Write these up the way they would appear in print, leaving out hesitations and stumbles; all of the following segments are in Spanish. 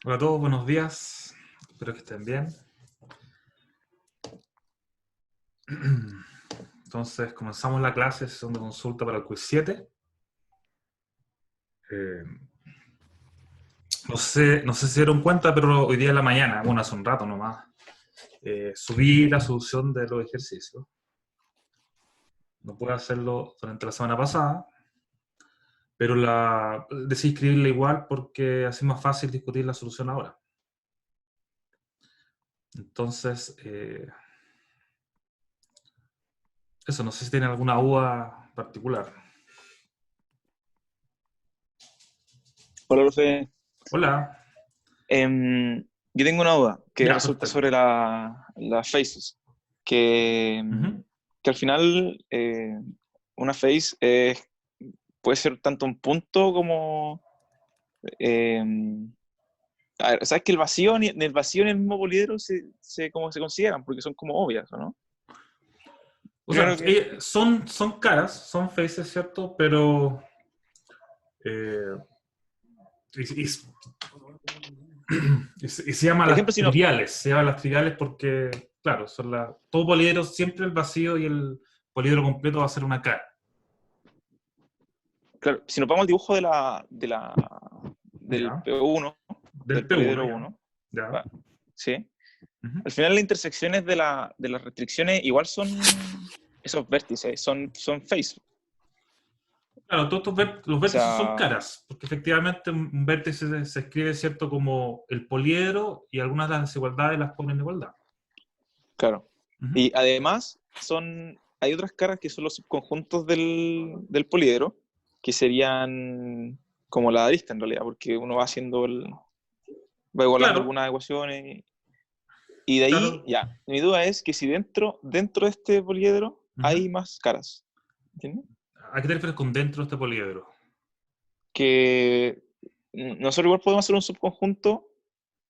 Hola a todos, buenos días. Espero que estén bien. Entonces, comenzamos la clase, sesión de consulta para el quiz 7. No sé si se dieron cuenta, pero hoy día en la mañana, bueno, hace un rato nomás, subí la solución de los ejercicios. No pude hacerlo durante la semana pasada, pero decidí escribirla igual porque así es más fácil discutir la solución ahora. Entonces, eso, no sé si tienen alguna duda particular. Hola, profe. Hola. Yo tengo una duda que Ya, resulta perfecto. sobre las faces. Que, Ujú. que al final una face puede ser tanto un punto como... em, a ver, ¿sabes que el vacío ni el vacío ni el mismo poliedro como se consideran? Porque son como obvias, ¿o no? O sea, Primero que... son caras, son faces, ¿cierto? Pero eh, y, y- y se llaman Por ejemplo, las si no... triviales, se llaman las triviales porque, claro, todo poliedro, siempre el vacío y el poliedro completo va a ser una cara. Claro, si nos vamos al dibujo del Ya, P1, del del P1, poliedro ya, 1, ya. ¿va? ¿Sí? Ujú. Al final las intersecciones de las restricciones igual son esos vértices, son face. Claro, todos los O vértices son sea, caras, porque efectivamente un vértice se escribe, ¿cierto?, como el poliedro y algunas de las desigualdades las ponen en igualdad. claro. Ujú. Y además hay otras caras que son los subconjuntos del poliedro, que serían como la arista en realidad, porque uno va igualando Claro, algunas ecuaciones. Y de ahí, claro. ya, mi duda es que si dentro de este poliedro Ujú. hay más caras, ¿entiendes? ¿A qué te refieres con dentro de este poliedro? Que nosotros igual podemos hacer un subconjunto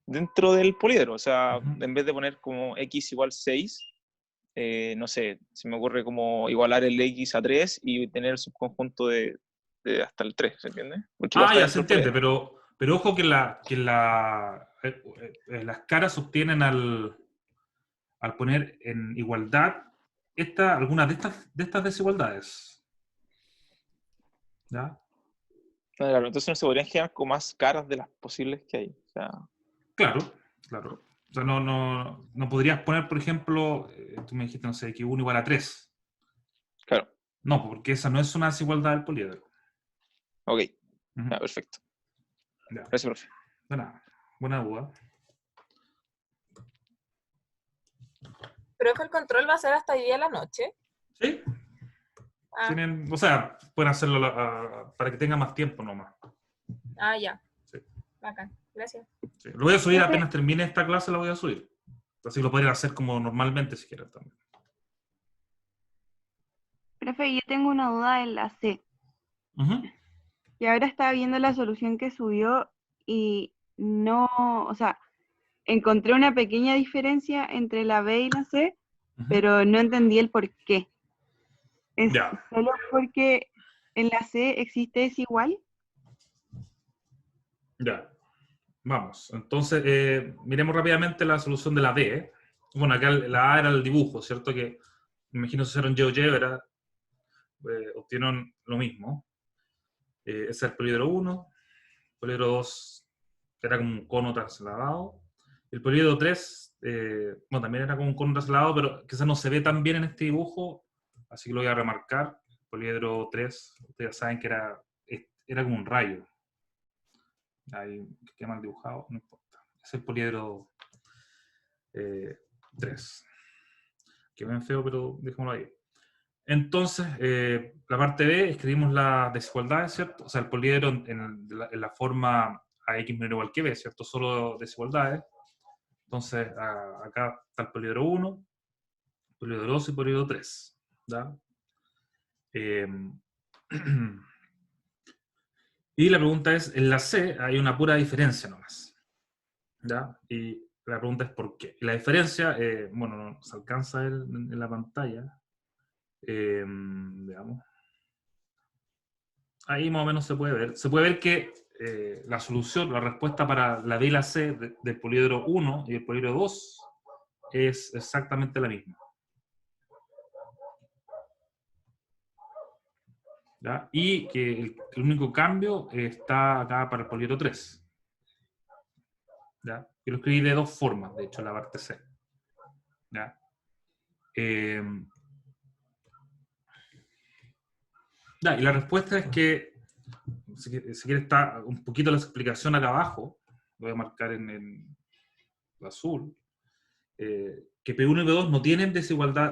dentro del poliedro. O sea, Ujú. en vez de poner como x igual 6, no sé, se me ocurre como igualar el x a 3 y tener el subconjunto de hasta el 3, ¿se entiende? Porque igual Ah, está ya se dentro del entiende, poliedro. pero ojo que las caras se obtienen al poner en igualdad algunas de estas desigualdades. ¿Ya? Claro, entonces no se podrían generar como más caras de las posibles que hay. O sea, Claro, claro. O sea, no podrías poner, por ejemplo, tú me dijiste, no sé, que 1 igual a 3. claro, No, porque esa no es una desigualdad del poliedro. ok, Ujú. ya, perfecto. Ya, Gracias, profe. de nada. Buena duda. Profe, el control va a ser hasta hoy día a la noche. Sí, Ah, o sea, pueden hacerlo para que tenga más tiempo nomás. ya. Sí. Bacán. Gracias. Sí. Lo voy a subir Profe, apenas termine esta clase, la voy a subir. Así que lo pueden hacer como normalmente si quieren también. profe, yo tengo una duda en la C. Ujú. Y ahora estaba viendo la solución que subió y no, o sea, encontré una pequeña diferencia entre la B y la C, Ujú. pero no entendí el por qué. ¿Es Ya, solo porque en la C existe desigual? ya. Vamos. Entonces, miremos rápidamente la solución de la D. Bueno, acá la A era el dibujo, ¿cierto? Que me imagino si hicieron GeoGebra, obtuvieron lo mismo. Ese es el poliedro 1. El poliedro 2 era como un cono trasladado. El poliedro 3, bueno, también era como un cono trasladado, pero quizás no se ve tan bien en este dibujo, así que lo voy a remarcar. El poliedro 3, ustedes ya saben que era como un rayo. Ahí queda mal dibujado, no importa. Es el poliedro 3. Que ven feo, pero dejémoslo ahí. Entonces, la parte B, escribimos las desigualdades, ¿cierto? O sea, el poliedro en la forma AX menor o igual que B, ¿cierto? Solo desigualdades. Entonces, acá está el poliedro 1, poliedro 2 y poliedro 3. ¿Ya? Eh, y la pregunta es, en la C hay una pura diferencia nomás. ¿Ya? Y la pregunta es ¿por qué? Y la diferencia, bueno, no se alcanza a ver en la pantalla. Veamos. Ahí más o menos se puede ver. Se puede ver que la solución, la respuesta para la D y la C del poliedro 1 y el poliedro 2 es exactamente la misma. ¿Ya? Y que el único cambio está acá para el poliedro 3. ¿Ya? Yo lo escribí de dos formas, de hecho, la parte C. ¿Ya? Ya, y la respuesta es que, si quiere está un poquito la explicación acá abajo, lo voy a marcar en azul, que P1 y P2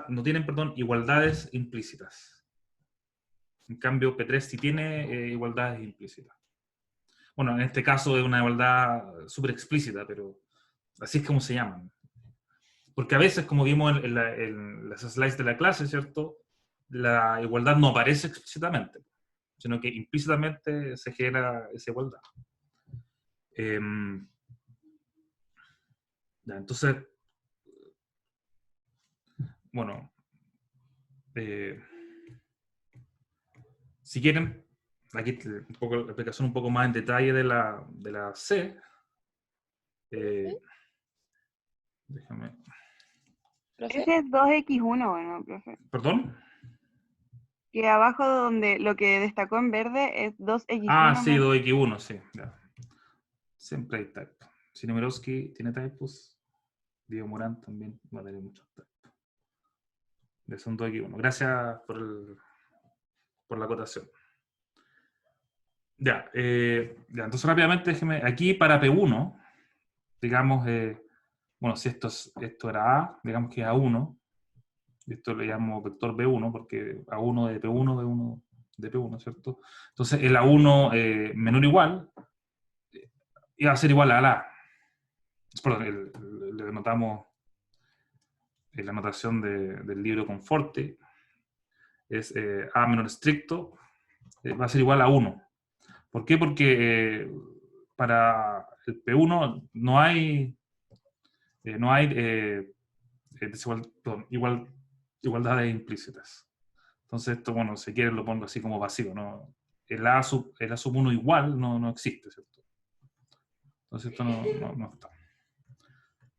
no tienen igualdades implícitas. En cambio, P3 sí tiene igualdades implícitas. Bueno, en este caso es una igualdad súper explícita, pero así es como se llaman. Porque a veces, como vimos en las slides de la clase, ¿cierto? La igualdad no aparece explícitamente, sino que implícitamente se genera esa igualdad. Ya, entonces, bueno, si quieren, aquí un poco, la explicación un poco más en detalle de la C. Déjame. ¿Profe? Ese es 2x1, bueno, profe. ¿Perdón? Que abajo donde lo que destacó en verde es 2x1 Ah, sí, menos. 2x1, sí. Ya. Siempre hay type. Si Numerowski tiene typos, Diego Morán también va a tener muchos typos. Ya son 2x1. Gracias por la acotación. Ya, ya, entonces rápidamente déjeme, aquí para P1, digamos, bueno, si esto era A, digamos que es A1, y esto le llamo vector B1, porque A1 de P1, B1 de P1, ¿cierto? Entonces el A1 menor o igual, iba a ser igual a la A. Perdón, le denotamos la notación del libro Conforte, es A menor estricto, va a ser igual a 1. ¿Por qué? Porque para el P1 no hay igualdades implícitas. Entonces esto, bueno, si quieren lo pongo así como vacío, ¿no? El A sub 1 igual no existe, ¿cierto? Entonces esto no está.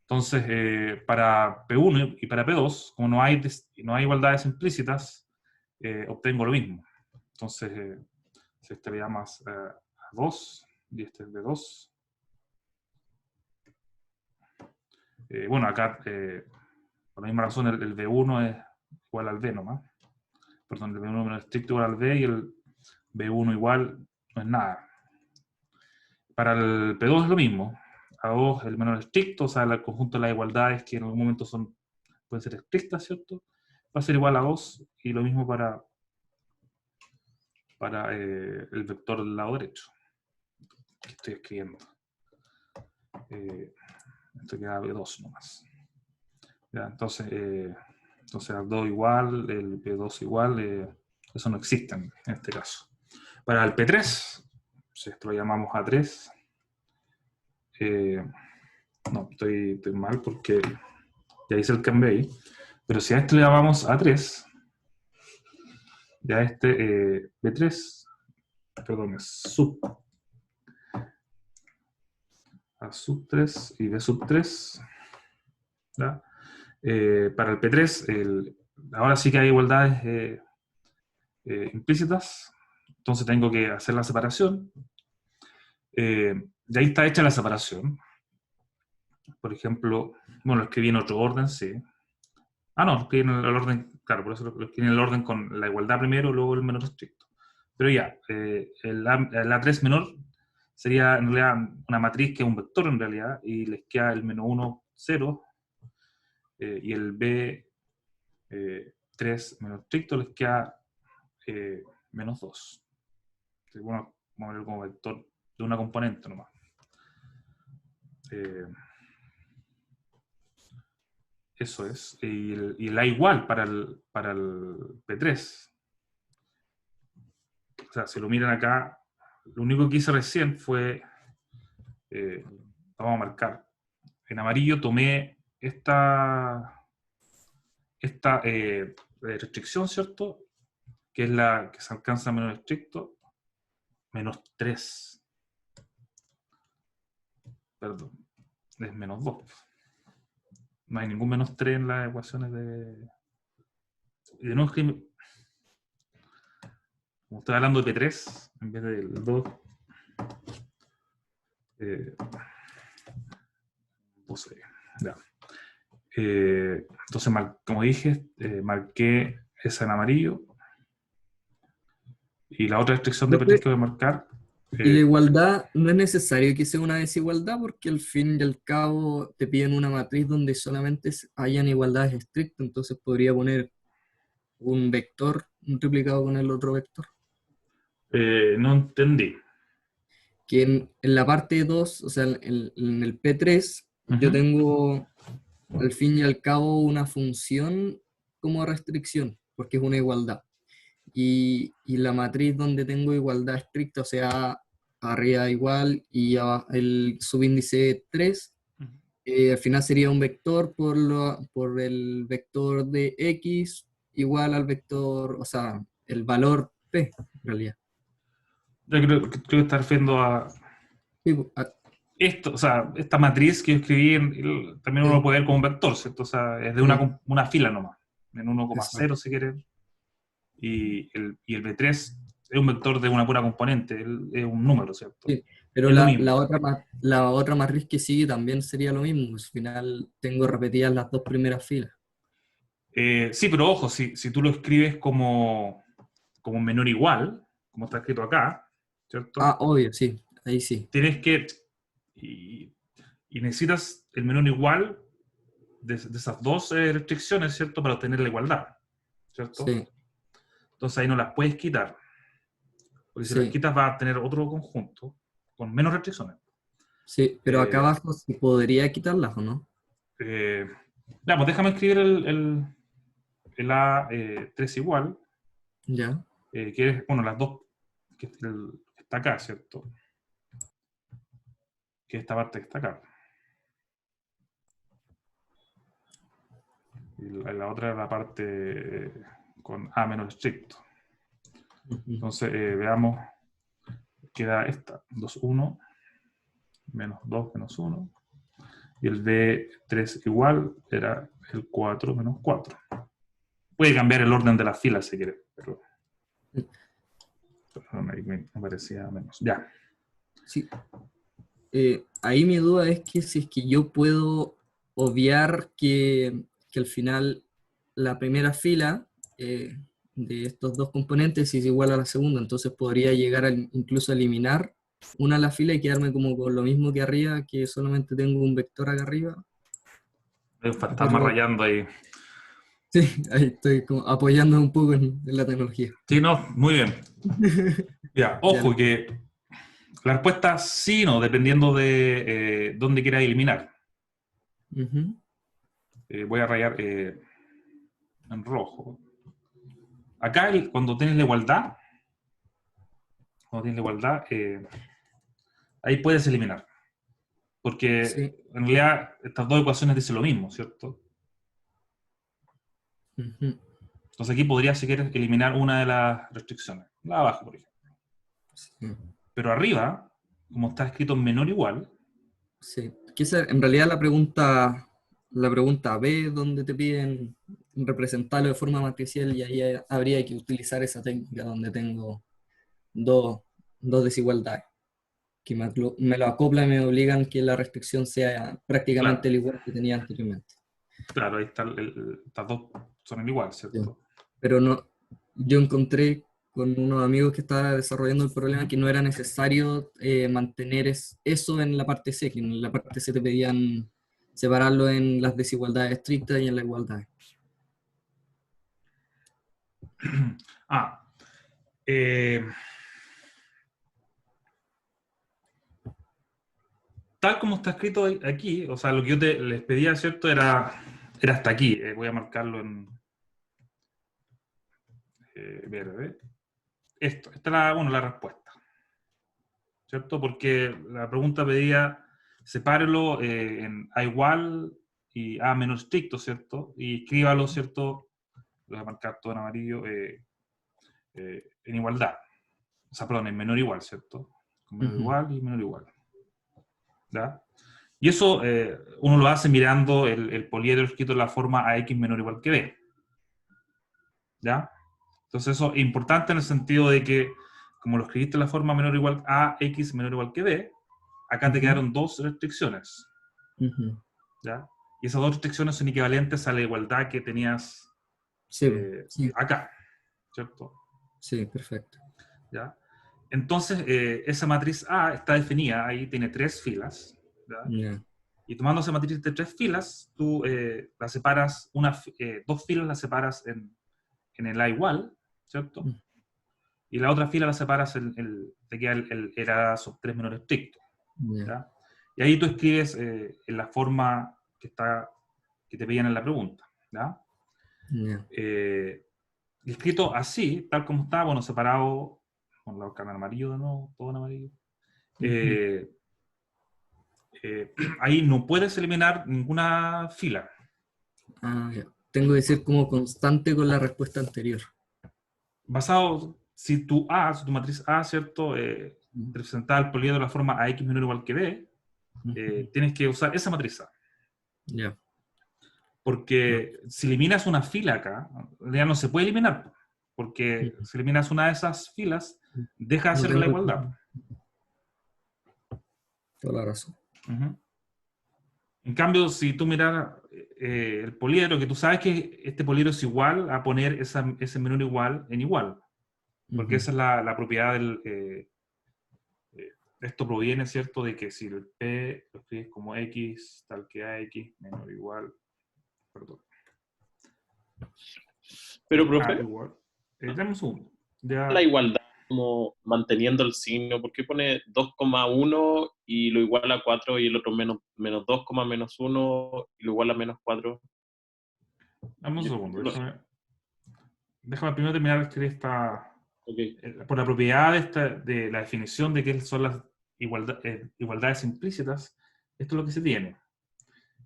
Entonces, para P1 y para P2, como no hay igualdades implícitas, obtengo lo mismo. Entonces, si este le llamas a 2 y este es B2. Bueno, acá, por la misma razón, el B1 es igual al B nomás. Perdón, el B1 menos estricto igual al B y el B1 igual no es nada. Para el P2 es lo mismo. A2 el menor estricto, o sea, el conjunto de las igualdades que en algún momento pueden ser estrictas, ¿cierto? Va a ser igual a 2 y lo mismo para el vector del lado derecho que estoy escribiendo. Esto queda B2 nomás. Ya, entonces al 2 igual, el P2 igual, eso no existe en este caso. Para el P3, si esto lo llamamos A3, no, estoy mal porque ya hice el cambio ahí, pero si a esto le llamamos A3, ya este B3, perdón, es A sub 3 y B sub 3, ¿ya? Para el P3, ahora sí que hay igualdades implícitas, entonces tengo que hacer la separación. De ahí está hecha la separación. Por ejemplo, bueno, lo escribí en otro orden, sí. Ah, no, lo escribí en el orden, claro, por eso lo escribí en el orden con la igualdad primero, luego el menor estricto. Pero ya, el A3 menor sería en realidad una matriz que es un vector en realidad, y les queda el menos 1, 0, y el B3 menor estricto les queda menos 2. Entonces, bueno, vamos a ver como vector de una componente nomás. Eso es. Y el A igual para el P3. O sea, si lo miran acá, lo único que hice recién fue, vamos a marcar, en amarillo tomé esta restricción, ¿cierto? Que es la que se alcanza a menos estricto, menos 3. perdón, es -2. No hay ningún -3 en las ecuaciones de... Y de nuevo escribir... Como estoy hablando de P3, en vez del 2... puse, ya. Entonces, como dije, marqué esa en amarillo. Y la otra restricción de P3 que voy a marcar... Y la igualdad no es necesario que sea una desigualdad porque al fin y al cabo te piden una matriz donde solamente hayan igualdades estrictas, entonces podría poner un vector multiplicado con el otro vector. no entendí. Que en la parte 2, o sea, en el P3, yo tengo al fin y al cabo una función como restricción, porque es una igualdad. Y la matriz donde tengo igualdad estricta, o sea, arriba igual y abajo el subíndice 3, al final sería un vector por el vector de x igual al vector, o sea, el valor p, en realidad. Yo creo que está refiriendo a Sí, esto, o sea, esta matriz que yo escribí, también uno lo puede ver como un vector, ¿cierto? O sea, es de una fila nomás, en 1,0 si quieren. Y el B3 es un vector de una pura componente, es un número, ¿cierto? sí, pero es la otra matriz que sigue también sería lo mismo, pues, al final tengo repetidas las dos primeras filas. Sí, pero ojo, si tú lo escribes como menor igual, como está escrito acá, ¿cierto? Ah, obvio, sí, ahí sí. Tienes que... Y necesitas el menor igual de esas dos restricciones, ¿cierto? Para obtener la igualdad, ¿cierto? Sí, Entonces ahí no las puedes quitar. Porque si sí. las quitas vas a tener otro conjunto con menos restricciones. Sí, pero acá abajo sí podría quitarlas, ¿o no? Ya, pues déjame escribir el A3 igual, Ya. que es, bueno, las dos, que está acá, ¿cierto? Que esta parte que está acá. Y la otra es la parte con A menos estricto. Entonces, veamos, queda esta, 2, 1, menos 2, menos 1. Y el B3 igual era el 4 menos 4. Puede cambiar el orden de las filas si quiere, pero ahí me parecía menos. Ya. Sí. Ahí mi duda es que si es que yo puedo obviar que al final la primera fila de estos dos componentes es igual a la segunda, entonces podría llegar incluso a eliminar una a la fila y quedarme como con lo mismo que arriba, que solamente tengo un vector acá arriba. Hay un fantasma rayando ahí. Sí, ahí estoy como apoyando un poco en la tecnología. Sí, no, muy bien. Ya, ojo Ya. que la respuesta sí y no, dependiendo de dónde quieras eliminar. Ujú. Voy a rayar en rojo. Acá, cuando tienes la igualdad, ahí puedes eliminar. Porque Sí. en realidad estas dos ecuaciones dicen lo mismo, ¿cierto? Ujú. Entonces aquí podrías, si quieres, eliminar una de las restricciones. La de abajo, por ejemplo. Sí. Pero arriba, como está escrito en menor igual, Sí, que esa, en realidad la pregunta B, donde te piden representarlo de forma matricial, y ahí habría que utilizar esa técnica donde tengo dos, dos desigualdades, que me lo acoplan y me obligan que la restricción sea prácticamente claro, el igual que tenía anteriormente. claro, ahí está estas dos son el igual, Sí. ¿cierto? Pero no, yo encontré con unos amigos que estaban desarrollando el problema que no era necesario mantener eso en la parte C, que en la parte C te pedían separarlo en las desigualdades estrictas y en la igualdad. Tal como está escrito aquí, o sea, lo que yo les pedía, ¿cierto? Era hasta aquí. Voy a marcarlo en verde. Esta es la respuesta, ¿cierto? Porque la pregunta pedía, sepárelo en A igual y A menos estricto, ¿cierto? Y escríbalo, ¿cierto? Lo voy a marcar todo en amarillo, en igualdad. O sea, perdón, en menor igual, ¿cierto? Con menor igual y menor igual. ¿Ya? Y eso uno lo hace mirando el poliedro escrito en la forma AX menor o igual que B. ¿Ya? Entonces eso es importante en el sentido de que, como lo escribiste en la forma menor o igual a X menor o igual que B, acá te quedaron dos restricciones. ¿Ya? Y esas dos restricciones son equivalentes a la igualdad que tenías Sí, sí, acá, ¿cierto? sí, perfecto. ¿Ya? Entonces, esa matriz A está definida, ahí tiene 3 filas, ¿ya? Ya. Y tomando esa matriz de 3 filas, tú la separas, 2 filas las separas en el A igual, ¿cierto? Y la otra fila la separas, te queda el era sub 3 menor estricto, Ya. ¿ya? Y ahí tú escribes en la forma que te pedían en la pregunta, ¿ya? Ya. Y escrito así, tal como está, bueno, separado, con la hoja en amarillo de nuevo, todo en amarillo. Ahí no puedes eliminar ninguna fila. Ah, ya. Tengo que ser como constante con la respuesta anterior. Basado, si tu matriz A, ¿cierto? Representada el poliedro de la forma AX menor o igual que B, tienes que usar esa matriz A. Ya. Porque si eliminas una fila acá, ya no se puede eliminar. Porque si eliminas una de esas filas, deja de No ser tengo la igualdad. toda la razón. En cambio, si tú miras el poliedro, que tú sabes que este poliedro es igual a poner ese menor igual en igual. Porque esa es la propiedad del... esto proviene, ¿cierto?, de que si el P lo escribes como X, tal que AX, menor o igual... Perdón. Pero, profe, Igual. Dame un segundo. Ya... la igualdad, como manteniendo el signo, ¿por qué pone 2,1 y lo igual a 4 y el otro menos 2, menos 1 y lo igual a menos 4? Dame un segundo. Déjame primero terminar de escribir Okay. por la propiedad de la definición de qué son las igualdades implícitas. Esto es lo que se tiene.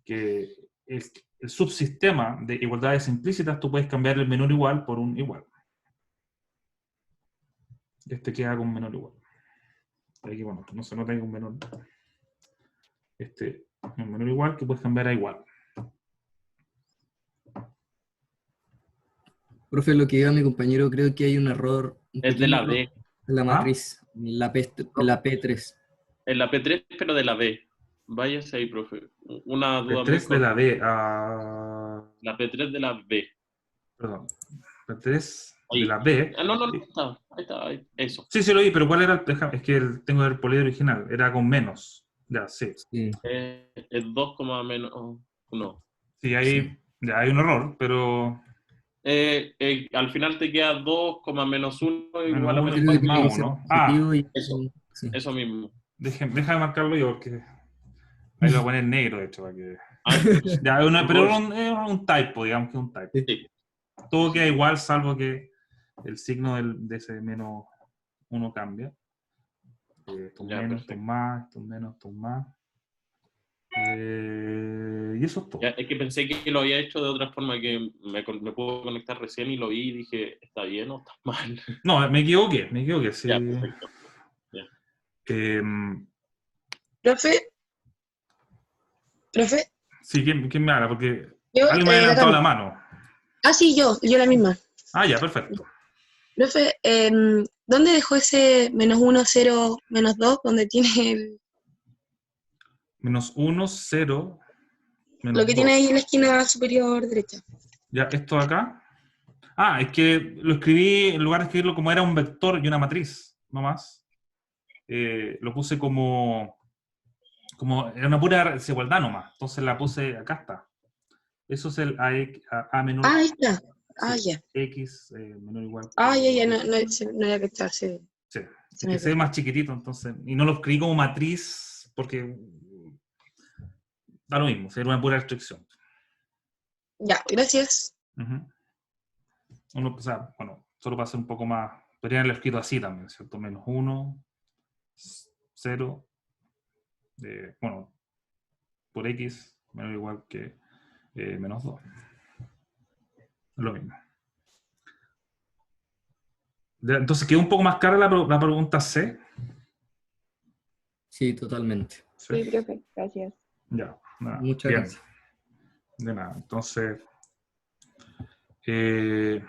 Que el subsistema de igualdades implícitas, tú puedes cambiar el menor igual por un igual. Este queda con menor igual. Aquí, bueno, no se nota que un menor. Un menor igual que puedes cambiar a igual. Profe, lo que diga mi compañero, creo que hay un error. Es de la B. En la matriz, en la P3. En la P3, pero de la B. Váyase ahí, profe. Una duda muy P3 de la corta. B. La P3 de la B. Perdón. P3 de Ahí. la B. No, ahí está, eso. Sí, lo vi, pero ¿cuál era? Es que tengo el poliedro original. Era con menos. Ya, sí. Sí. Es 2, menos 1. Sí, ahí Sí. ya hay un error, pero... Al final te queda 2, menos 1 igual a Menos menos uno. 4. Creo que tiene que ser uno. positivo y Eso. sí. Eso mismo. Déjame marcarlo yo, porque ahí lo voy a poner negro, de hecho, para que... Ah, Ya, pero es un typo, digamos que es un typo. sí. Todo queda igual, salvo que el signo de ese menos 1 cambia. Esto Ya, menos, esto perfecto. más, esto menos, esto más. Y eso es todo. Ya, es que pensé que lo había hecho de otra forma, que me puedo conectar recién y lo vi y dije, ¿está bien o está mal? No, me equivoqué, sí. Ya, perfecto. Profe, Sí, ¿quién me habla? Porque yo, alguien me ha la levantado Cami. la mano. Ah, sí, yo la misma. Ah, ya, perfecto. Profe, ¿dónde dejó ese menos 1, 0, menos 2? ¿Dónde tiene Menos 1, 0, menos lo que 2. tiene ahí en la esquina superior derecha? Ya, esto de acá. Ah, es que lo escribí, en lugar de escribirlo como era un vector y una matriz, no más. Lo puse como era una pura desigualdad nomás. Entonces la puse, acá está. Eso es el A menor. Ah, ahí está. Ah, sí, ya. X menor o igual. Ah, ya, no había que estar, sí. Sí, es que se ve más chiquitito, entonces. Y no lo escribí como matriz porque da lo mismo, sería una pura restricción. Ya, gracias. Uno, o sea, bueno, solo para hacer un poco más, podría haberlo escrito así también, ¿cierto? Menos 1, 0, bueno, por X, menor o igual que menos 2. Es lo mismo. Entonces, ¿quedó un poco más clara la pregunta C? Sí, totalmente. Sí, profe, gracias. Ya, nada, Muchas bien. gracias. De nada. Entonces, ya, entonces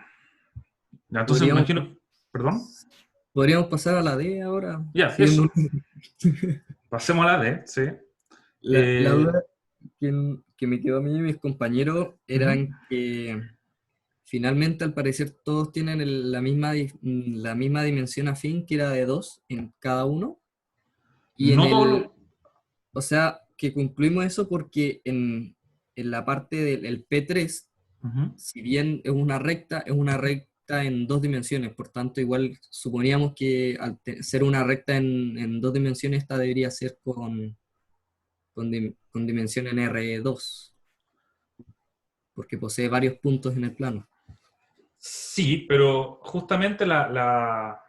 me Podríamos, imagino, perdón. podríamos pasar a la D ahora. Ya, siguiendo eso. Pasemos a la D, sí. La duda que me quedó a mí y mis compañeros eran que finalmente al parecer todos tienen la misma dimensión afín, que era de 2 en cada uno. Y No todos los... o sea, que concluimos eso porque en la parte del P3, Ujú. si bien es una recta en 2 dimensiones. Por tanto, igual suponíamos que al ser una recta en 2 dimensiones, esta debería ser con dimensión en R2, porque posee varios puntos en el plano. Sí, pero justamente la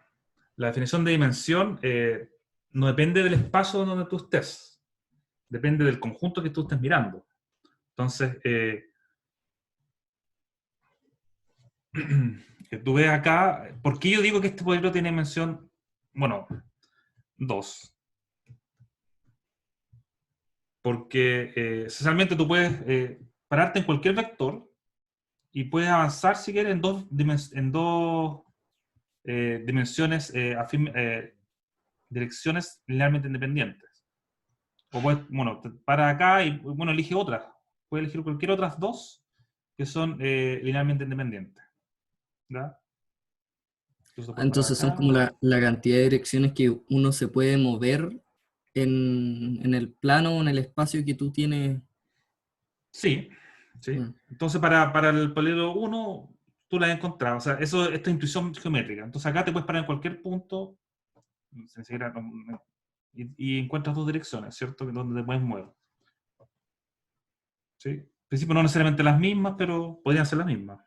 definición de dimensión no depende del espacio donde tú estés, depende del conjunto que tú estés mirando. Entonces, que tú ves acá, ¿por qué yo digo que este poliedro tiene dimensión, bueno, 2? Porque esencialmente tú puedes pararte en cualquier vector y puedes avanzar si quieres en dos dimensiones, direcciones linealmente independientes. O puedes, bueno, te paras acá y, bueno, elige otras. Puedes elegir cualquier otras dos que son linealmente independientes. ¿Ya? Entonces son como la cantidad de direcciones que uno se puede mover en el plano o en el espacio que tú tienes. Sí, sí. Entonces para el poliedro 1 tú la has encontrado. O sea, eso, esta es intuición geométrica. Entonces acá te puedes parar en cualquier punto sin siquiera, y encuentras dos direcciones, ¿cierto? Donde te puedes mover. ¿Sí? En principio no necesariamente las mismas, pero podrían ser las mismas.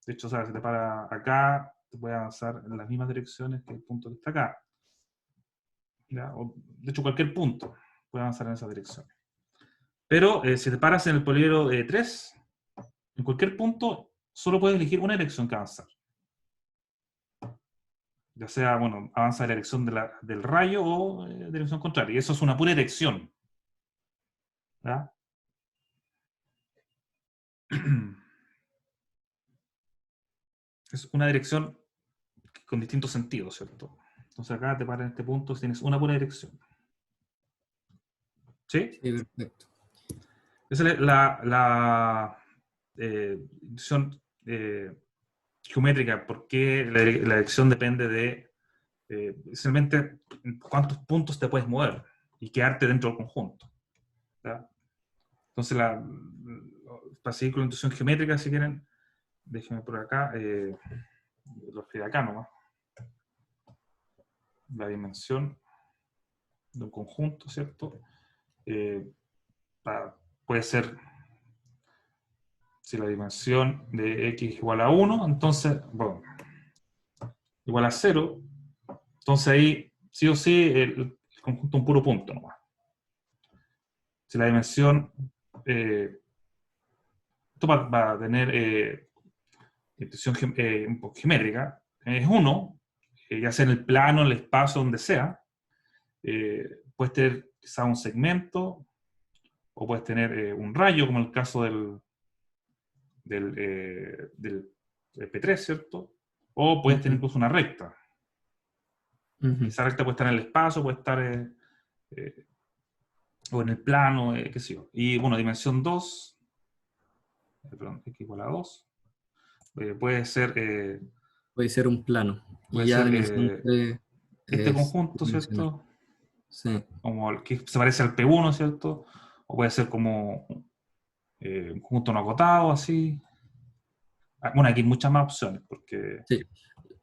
De hecho, o sea, si te para acá, te puede avanzar en las mismas direcciones que el punto que está acá. ¿Ya? O, de hecho, cualquier punto puede avanzar en esa dirección. Pero si te paras en el poliedro 3, en cualquier punto solo puedes elegir una dirección que avanzar. Ya sea, bueno, avanza en la dirección del rayo o dirección contraria. Y eso es una pura dirección. ¿Ya? Es una dirección con distintos sentidos, ¿cierto? Entonces acá te paras en este punto si tienes una pura dirección. ¿Sí? Sí, perfecto. Esa es la dirección geométrica, porque la dirección depende de esencialmente cuántos puntos te puedes mover y quedarte dentro del conjunto. ¿Ya? Entonces, para seguir con la intuición geométrica, si quieren, déjenme por acá, lo escribo acá nomás. La dimensión de un conjunto, ¿cierto? Puede ser, si la dimensión de x es igual a 1, entonces, bueno, igual a 0, entonces ahí sí o sí el conjunto es un puro punto nomás. Si la dimensión, esto va a tener intuición geométrica, es 1, ya sea en el plano, en el espacio, donde sea, puedes tener quizá un segmento, o puedes tener un rayo, como en el caso del P3, ¿cierto? O puedes tener incluso una recta. Esa recta puede estar en el espacio, puede estar o en el plano, qué sé yo. Y bueno, dimensión 2, perdón, x igual a 2, puede ser... puede ser un plano. Puede Y ya ser dimensión 3 este es conjunto, dimensional. ¿cierto? Sí. Como el que se parece al P1, ¿cierto? O puede ser como un conjunto no acotado, así. Bueno, aquí hay muchas más opciones, porque Sí.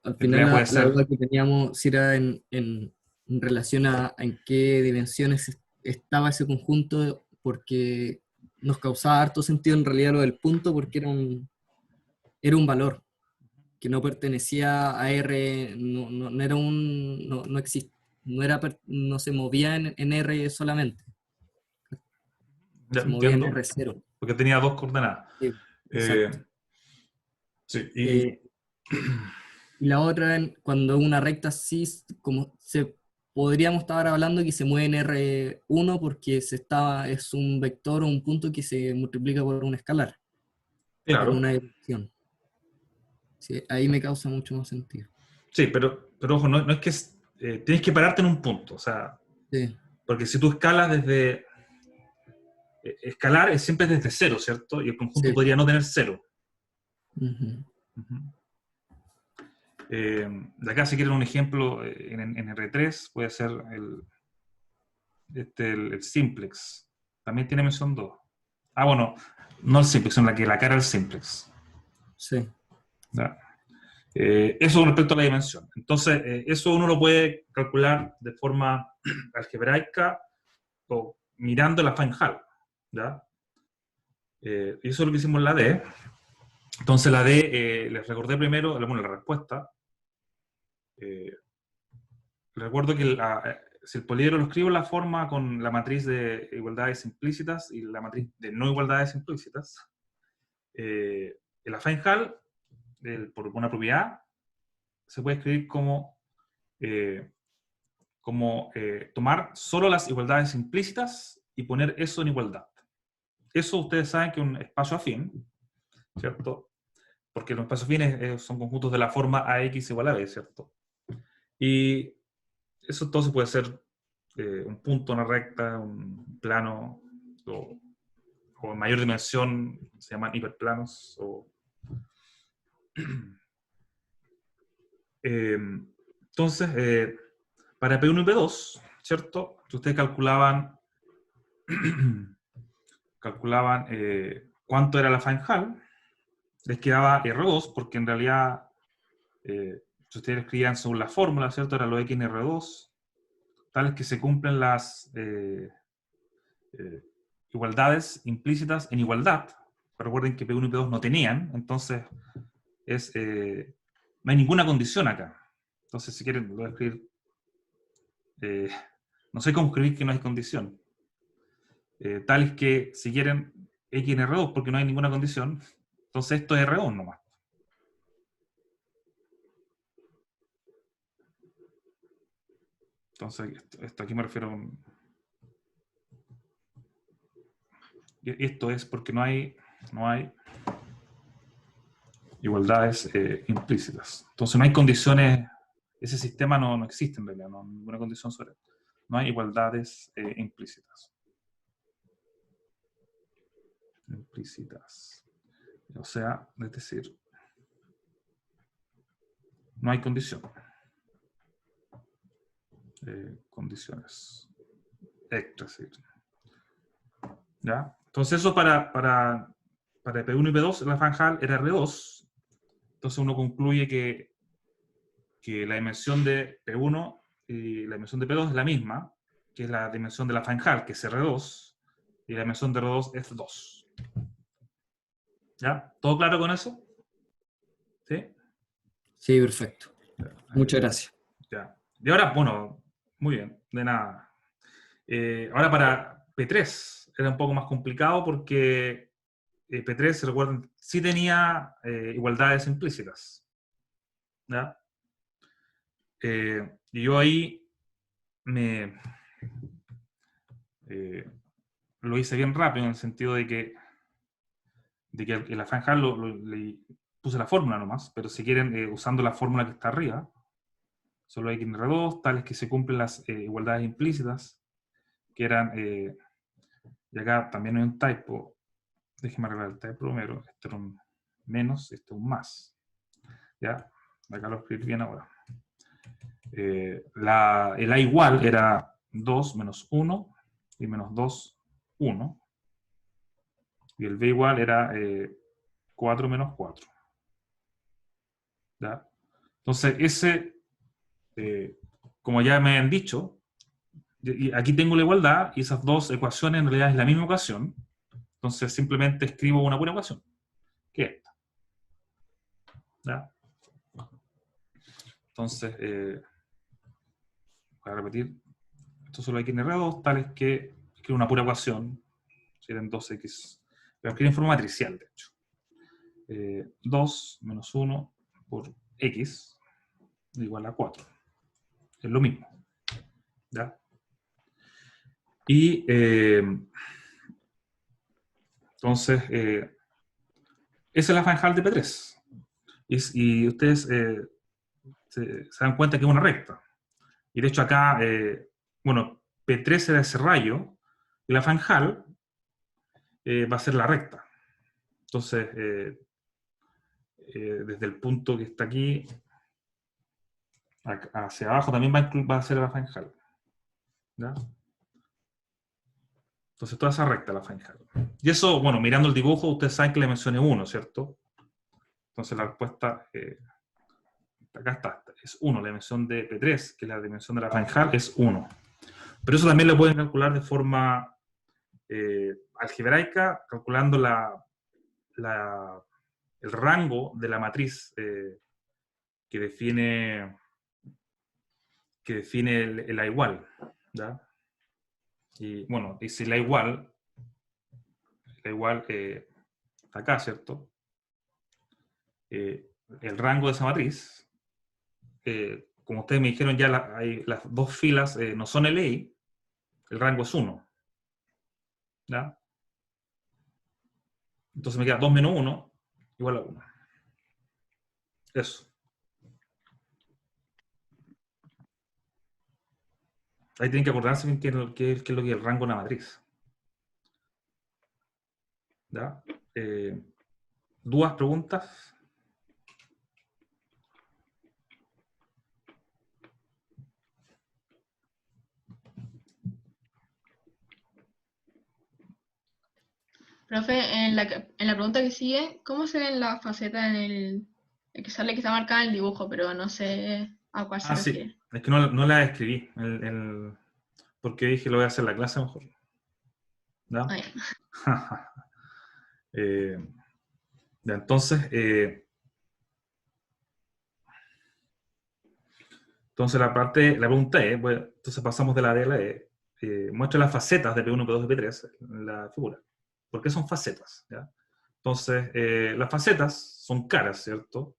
Al en final realidad puede la ser... duda que teníamos si era en relación a en qué dimensiones estaba ese conjunto, porque nos causaba harto sentido en realidad lo del punto, porque era un valor que no pertenecía a R, no era un, no existe, no se movía en R solamente, Ya se movía en entiendo, R0. porque tenía dos coordenadas. Sí, exacto. Sí, Y la otra, cuando una recta sí, como podríamos estar hablando que se mueve en R1 porque es un vector o un punto que se multiplica por un escalar, por Claro. una dirección. Sí, ahí me causa mucho más sentido. Sí, pero ojo, no es que tienes que pararte en un punto, o sea, Sí. porque si tú escalas desde... escalar es siempre desde cero, ¿cierto? Y el conjunto Sí. podría no tener cero. Ujú. Ujú. De acá, si quieren un ejemplo, en R3 puede ser el simplex. También tiene mención 2. Ah, bueno, no el simplex, sino la cara del simplex. Sí. ¿Ya? Eso con respecto a la dimensión. Entonces, eso uno lo puede calcular de forma algebraica o mirando la Fine-Hall, ¿ya? Y eso es lo que hicimos en la D. Entonces, la D, les recordé primero, bueno, la respuesta. Recuerdo que si el poliedro lo escribo en la forma con la matriz de igualdades implícitas y la matriz de no igualdades implícitas, el Fine-Hall, por una propiedad, se puede escribir como tomar solo las igualdades implícitas y poner eso en igualdad. Eso ustedes saben que es un espacio afín, ¿cierto? Porque los espacios afines son conjuntos de la forma AX igual a B, ¿cierto? Y eso entonces puede ser un punto, una recta, un plano, o en mayor dimensión, se llaman hiperplanos. Entonces, para P1 y P2, ¿cierto? Si ustedes calculaban cuánto era la Fine-Hall, les quedaba R2, porque en realidad, si ustedes escribían según la fórmula, ¿cierto? Era lo X en R2, tales que se cumplen las igualdades implícitas en igualdad. Pero recuerden que P1 y P2 no tenían, entonces no hay ninguna condición acá. Entonces, si quieren, lo voy a escribir. No sé cómo escribir que no hay condición. Tales que si quieren X en R2 porque no hay ninguna condición, entonces esto es R1 nomás. Entonces, esto aquí me refiero a esto es porque no hay igualdades implícitas. Entonces no hay condiciones, ese sistema no existe en realidad, no hay ninguna condición sobre esto. No hay igualdades implícitas. O sea, es decir, no hay condición. Condiciones extras. ¿Ya? Entonces eso para P1 y P2, la Fine-Hall era R2. Entonces uno concluye que la dimensión de P1 y la dimensión de P2 es la misma, que es la dimensión de la Fine-Hall, que es R2, y la dimensión de R2 es 2. ¿Ya? ¿Todo claro con eso? ¿Sí? Sí, perfecto. Muchas gracias. Ya. Y ahora, bueno, muy bien, de nada. Ahora para P3 era un poco más complicado porque P3, recuerden, sí tenía igualdades implícitas. ¿Ya? Y yo ahí lo hice bien rápido en el sentido de que en la Fine-Hall le puse la fórmula nomás, pero si quieren, usando la fórmula que está arriba, solo X en R2, tales que se cumplen las igualdades implícitas, que eran, y acá también hay un typo, déjenme arreglar el typo primero, este era un menos, este es un más, ¿ya? Acá lo escribí bien ahora. El A igual era 2 menos 1, y menos 2, 1, y el B igual era 4 menos 4. ¿Ya? Entonces, como ya me han dicho, y aquí tengo la igualdad, y esas dos ecuaciones en realidad es la misma ecuación, entonces simplemente escribo una pura ecuación, que es esta. ¿Ya? Entonces, voy a repetir, esto solo hay que en R2, tales que escribo una pura ecuación, serían 2x, pero escribo en forma matricial, de hecho. 2 menos 1 por x igual a 4. Es lo mismo. ¿Ya? Y entonces, esa es la Van de P3. Y ustedes se dan cuenta que es una recta. Y de hecho acá, bueno, P3 era ese rayo, y la Van va a ser la recta. Entonces, desde el punto que está aquí, hacia abajo también va a ser la Van ¿ya? Entonces, toda esa recta la Van Y eso, bueno, mirando el dibujo, ustedes saben que le mencioné 1, ¿cierto? Entonces, la respuesta, acá está, es 1. La dimensión de P3, que es la dimensión de la Van es 1. Pero eso también lo pueden calcular de forma algebraica, calculando el rango de la matriz que define la igual, ¿ya? Y bueno, y si la igual está acá, ¿cierto? El rango de esa matriz, como ustedes me dijeron ya, las dos filas no son LI, el rango es 1, ¿ya? Entonces me queda 2 menos 1 igual a 1. Eso. Ahí tienen que acordarse bien qué es lo que es el rango de una matriz. ¿Ya? ¿Dudas, preguntas? Profe, en la pregunta que sigue, ¿cómo se ven las facetas en el que sale que está marcada en el dibujo, pero no sé a cuál se Sí. refiere? Es que no la escribí. Porque dije lo voy a hacer en la clase mejor. ¿Ya? Ah, ya. Ya, entonces, la pregunta es, bueno, entonces pasamos de la D a la E. Muestra las facetas de P1, P2 y P3 en la figura. ¿Por qué son facetas? ¿Ya? Entonces, las facetas son caras, ¿cierto?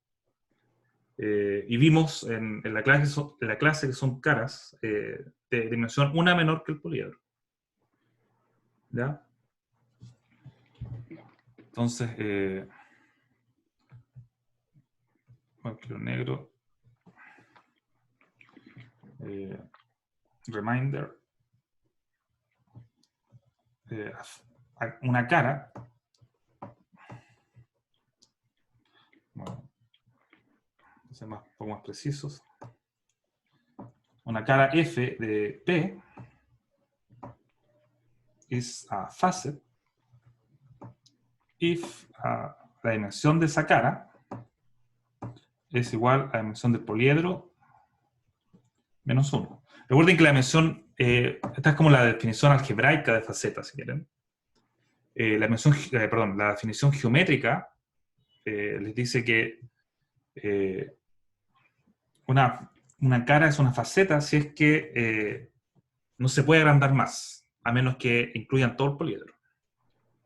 Y vimos en la clase que son caras de dimensión 1 menor que el poliedro. ¿Ya? Entonces, bueno, negro. Reminder. Una cara. Bueno, ser un poco más precisos. Una cara F de P is a facet if la dimensión de esa cara es igual a la dimensión del poliedro menos 1. Recuerden que la dimensión, esta es como la definición algebraica de faceta, si quieren. La definición geométrica les dice que una cara es una faceta si es que no se puede agrandar más, a menos que incluyan todo el poliedro.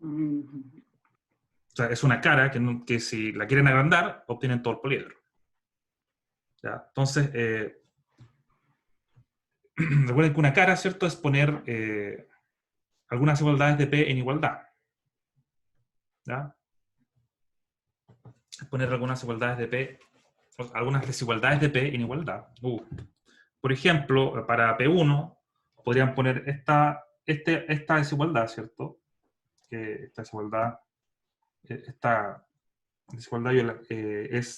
O sea, es una cara que si la quieren agrandar, obtienen todo el poliedro. ¿Ya? Entonces, recuerden que una cara, ¿cierto?, es poner algunas igualdades de P en igualdad. ¿Ya? Es poner algunas igualdades de P, algunas desigualdades de P en igualdad. Por ejemplo, para P1, podrían poner esta desigualdad, ¿cierto? Esta desigualdad es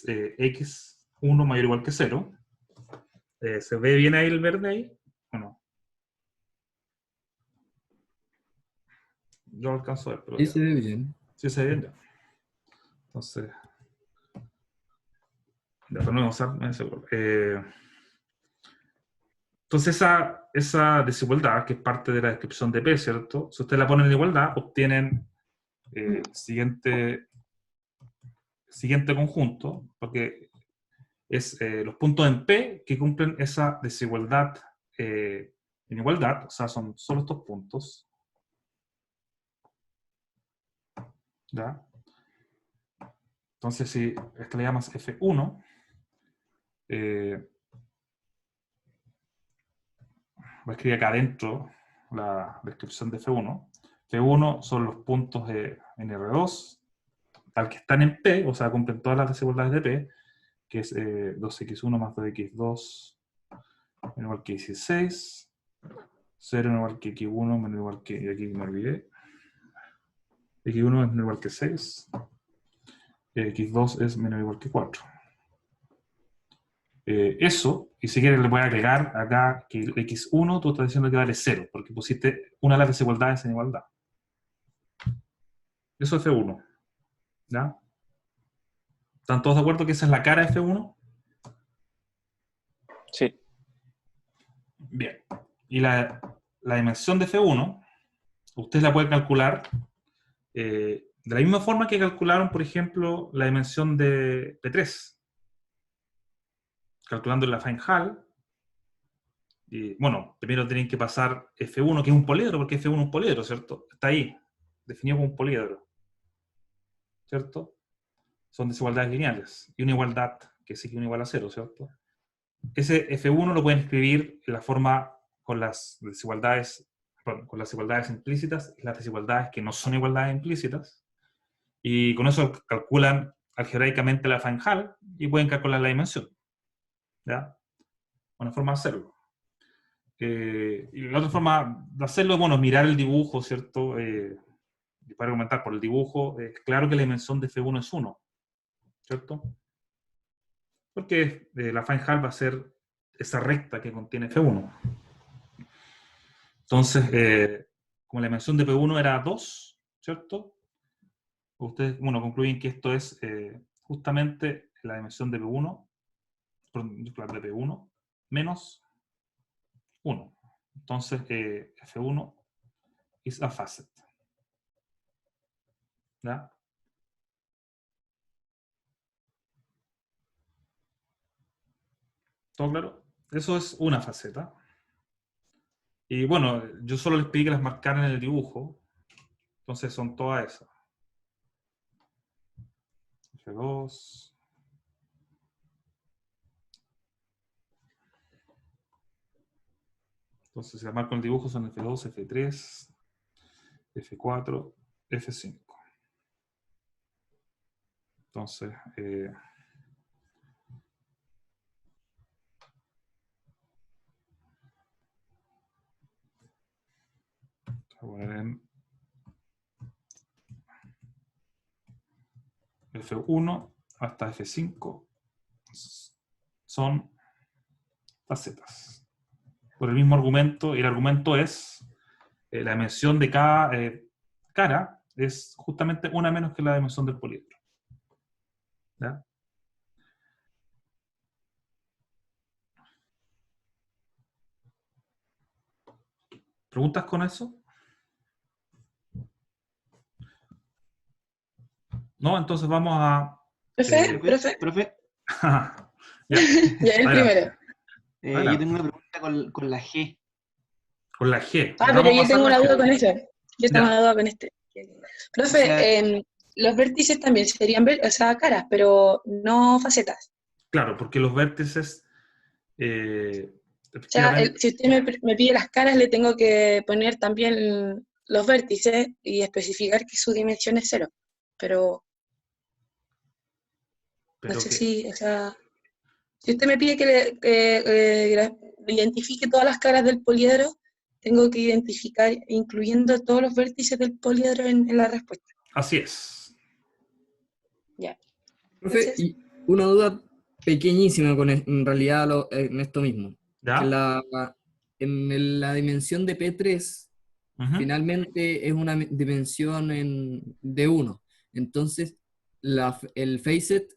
x1 mayor o igual que 0. ¿Se ve bien ahí el verde ahí? ¿O no? Yo lo alcanzo a ver, pero Sí, se ve bien. sí se ve bien ya. Entonces, después no vamos a usar ese color. Entonces, esa desigualdad, que es parte de la descripción de P, ¿cierto? Si ustedes la ponen en igualdad, obtienen siguiente conjunto, porque es los puntos en P que cumplen esa desigualdad en igualdad, o sea, son solo estos puntos. ¿Ya? Entonces, si esta le llamas F1, voy a escribir acá adentro la descripción de F1. F1 son los puntos en R2, tal que están en P, o sea, cumplen todas las desigualdades de P, que es 2x1 más 2x2 menos igual que 16, 0 menos igual que x1 menos igual que, y aquí me olvidé, x1 es menos igual que 6, x2 es menos igual que 4. Eso, y si quieres le voy a agregar acá que el x1 tú estás diciendo que vale 0, porque pusiste una de las desigualdades en igualdad. Eso es F1. ¿Ya? ¿Están todos de acuerdo que esa es la cara de F1? Sí. Bien. Y la dimensión de F1, ustedes la pueden calcular de la misma forma que calcularon, por ejemplo, la dimensión de P3. Calculando la Fine-Hall. Y, bueno, primero tienen que pasar F1, que es un poliedro, porque F1 es un poliedro, ¿cierto? Está ahí, definido como un poliedro. ¿Cierto? Son desigualdades lineales. Y una igualdad, que sí que una igual a 0, ¿cierto? Ese F1 lo pueden escribir en la forma con las desigualdades, perdón, con las igualdades implícitas y las desigualdades que no son igualdades implícitas. Y con eso calculan algebraicamente la Fine-Hall y pueden calcular la dimensión. ¿Ya? Una forma de hacerlo. Y la otra forma de hacerlo es, bueno, mirar el dibujo, ¿cierto? Y para argumentar por el dibujo, es claro que la dimensión de F1 es 1, ¿cierto? Porque la Fine-Hall va a ser esa recta que contiene F1. Entonces, como la dimensión de P1 era 2, ¿cierto? Ustedes, bueno, concluyen que esto es justamente la dimensión de P1, perdón, de P1 menos 1. Entonces, F1 is a facet. ¿Ya? ¿Todo claro? Eso es una faceta. Y bueno, yo solo les pedí que las marcaran en el dibujo. Entonces son todas esas. F2. Entonces, si las marco en el dibujo son F2, F3, F4, F5. Entonces, voy a poner en F1 hasta F5 son facetas. Por el mismo argumento, y el argumento es la dimensión de cada cara es justamente una menos que la dimensión del poliedro. ¿Ya? ¿Preguntas con eso? No, entonces vamos a... Profe, Ya, Ya el adelante. primero. yo tengo una pregunta con la G. Con la G. Ah, Ya, pero vamos a yo pasar tengo a la una G. duda con este. Yo tengo Ya. una duda con este. Profe, O sea- los vértices también serían, o sea, caras, pero no facetas. Claro, porque los vértices, O sea, efectivamente, si usted me pide las caras, le tengo que poner también los vértices y especificar que su dimensión es 0. Pero pero no sé que, si, o sea, si usted me pide que identifique todas las caras del poliedro, tengo que identificar, incluyendo todos los vértices del poliedro en la respuesta. así es. Ya. Profe, Entonces, y una duda pequeñísima en realidad en esto mismo. ¿Ya? Que la dimensión de P3 Ujú. finalmente es una dimensión de 1. Entonces, el facet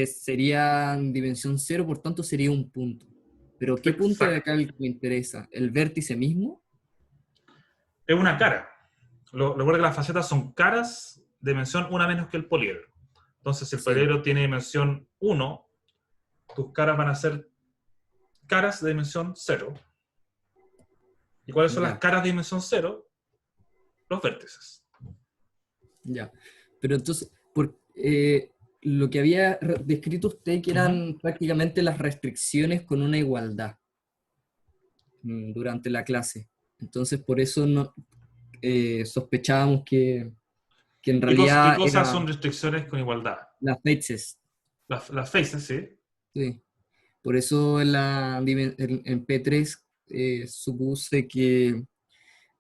sería en dimensión 0, por tanto sería un punto. Pero ¿qué punto de acá el que me interesa? ¿El vértice mismo? Es una cara. Recuerda que las facetas son caras de dimensión una menos que el poliedro. Entonces, si el Sí. poliedro tiene dimensión 1, tus caras van a ser caras de dimensión 0. ¿Y cuáles son Ya. las caras de dimensión 0? Los vértices. Ya. Pero entonces, lo que había descrito usted, que eran prácticamente las restricciones con una igualdad. durante la clase. Entonces, por eso no, sospechábamos que en ¿Qué realidad cosas era son restricciones con igualdad? las faces. Las faces, ¿sí? Sí. Por eso en P3 supuse que en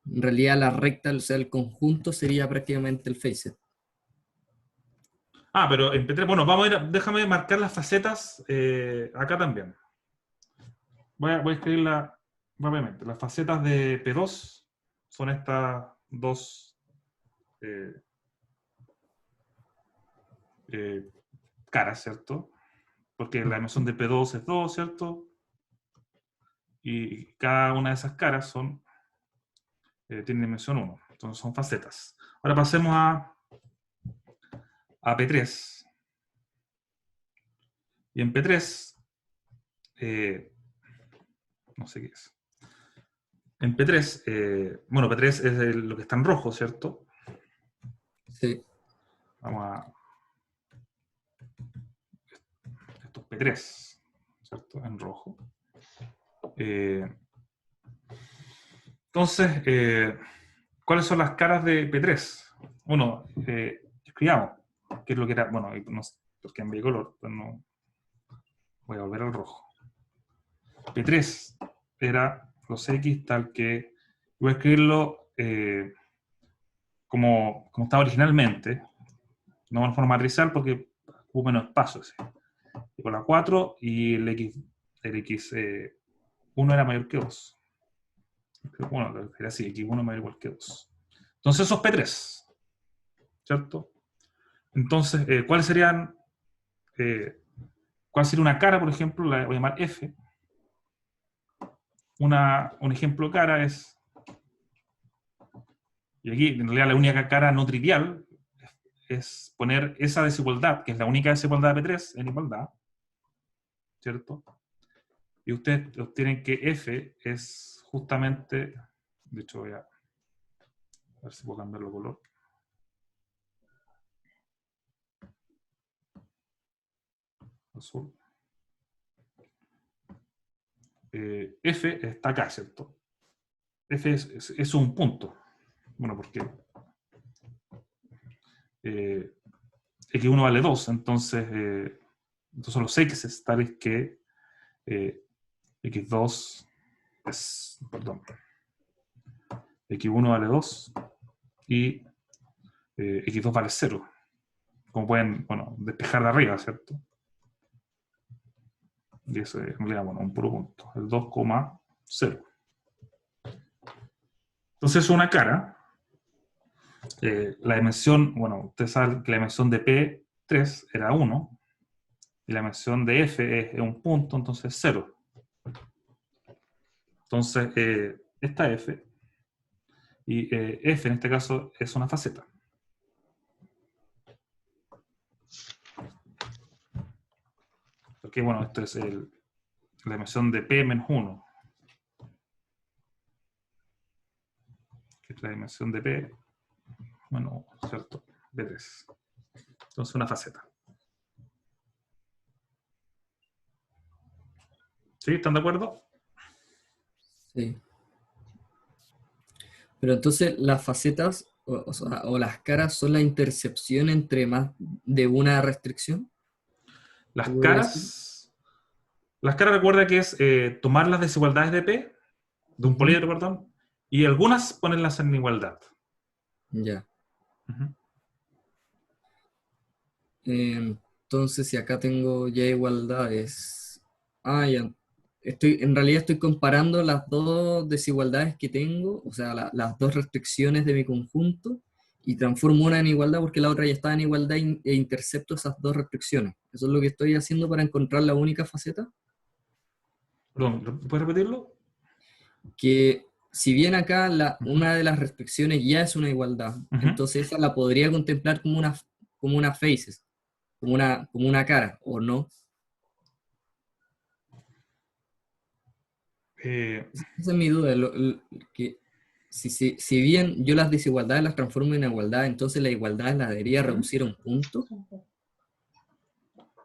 realidad la recta, o sea, el conjunto sería prácticamente el facet. Ah, pero en P3, bueno, déjame marcar las facetas acá también. Voy a escribirla rápidamente. Las facetas de P2 son estas dos caras, ¿cierto? Porque la dimensión de P2 es 2, ¿cierto? Y cada una de esas caras tiene dimensión 1. Entonces son facetas. Ahora pasemos a P3. Y en P3, no sé qué es. En P3, bueno, P3 es lo que está en rojo, ¿cierto? Sí. Vamos a... Esto es P3, ¿cierto? En rojo. Entonces, ¿cuáles son las caras de P3? Uno, escribamos, qué es lo que era, bueno, no sé, porque cambié de color, pero no, voy a volver al rojo. P3 era los X tal que, voy a escribirlo como estaba originalmente, no en forma matricial porque hubo menos espacio, ¿sí? Y con la 4 y el X1 era mayor que 2. Bueno, era así, X1 mayor igual que 2. Entonces eso es P3, ¿cierto? Entonces, ¿cuál sería una cara, por ejemplo? La voy a llamar F. Un ejemplo de cara es, y aquí en realidad la única cara no trivial es poner esa desigualdad, que es la única desigualdad de P3, en igualdad, ¿cierto? Y ustedes obtienen que F es justamente, de hecho voy a ver si puedo cambiarlo de color. Azul. F está acá, ¿cierto? F es un punto. Bueno, porque X1 vale 2, entonces son los X tales que X2 es, perdón, X1 vale 2 y X2 vale 0. Como pueden, bueno, despejar de arriba, ¿cierto? Y eso es, en realidad, bueno, un puro punto, el 2,0. Entonces es una cara. La dimensión, bueno, ustedes saben que la dimensión de P3 era 1, y la dimensión de F es un punto, entonces 0. Entonces, esta F, y F en este caso es una faceta. Porque, bueno, esto es la dimensión de P menos 1. Que es la dimensión de P, bueno, ¿cierto? B3. Entonces, una faceta. ¿Sí? ¿Están de acuerdo? Sí. Pero entonces las facetas o las caras son la intercepción entre más de una restricción. Las caras recuerda que es tomar las desigualdades de P, de un poliedro, perdón, y algunas ponerlas en igualdad. Ya. Entonces, si acá tengo ya igualdades. Ya. En realidad estoy comparando las dos desigualdades que tengo, o sea, las dos restricciones de mi conjunto, y transformo una en igualdad porque la otra ya está en igualdad e intercepto esas dos restricciones. Eso es lo que estoy haciendo para encontrar la única faceta. Perdón, ¿puedes repetirlo? Que si bien acá una de las restricciones ya es una igualdad, entonces esa la podría contemplar como una faces, como una cara, ¿o no? Esa es mi duda, que si bien yo las desigualdades las transformo en igualdad, entonces la igualdad la debería reducir a un punto.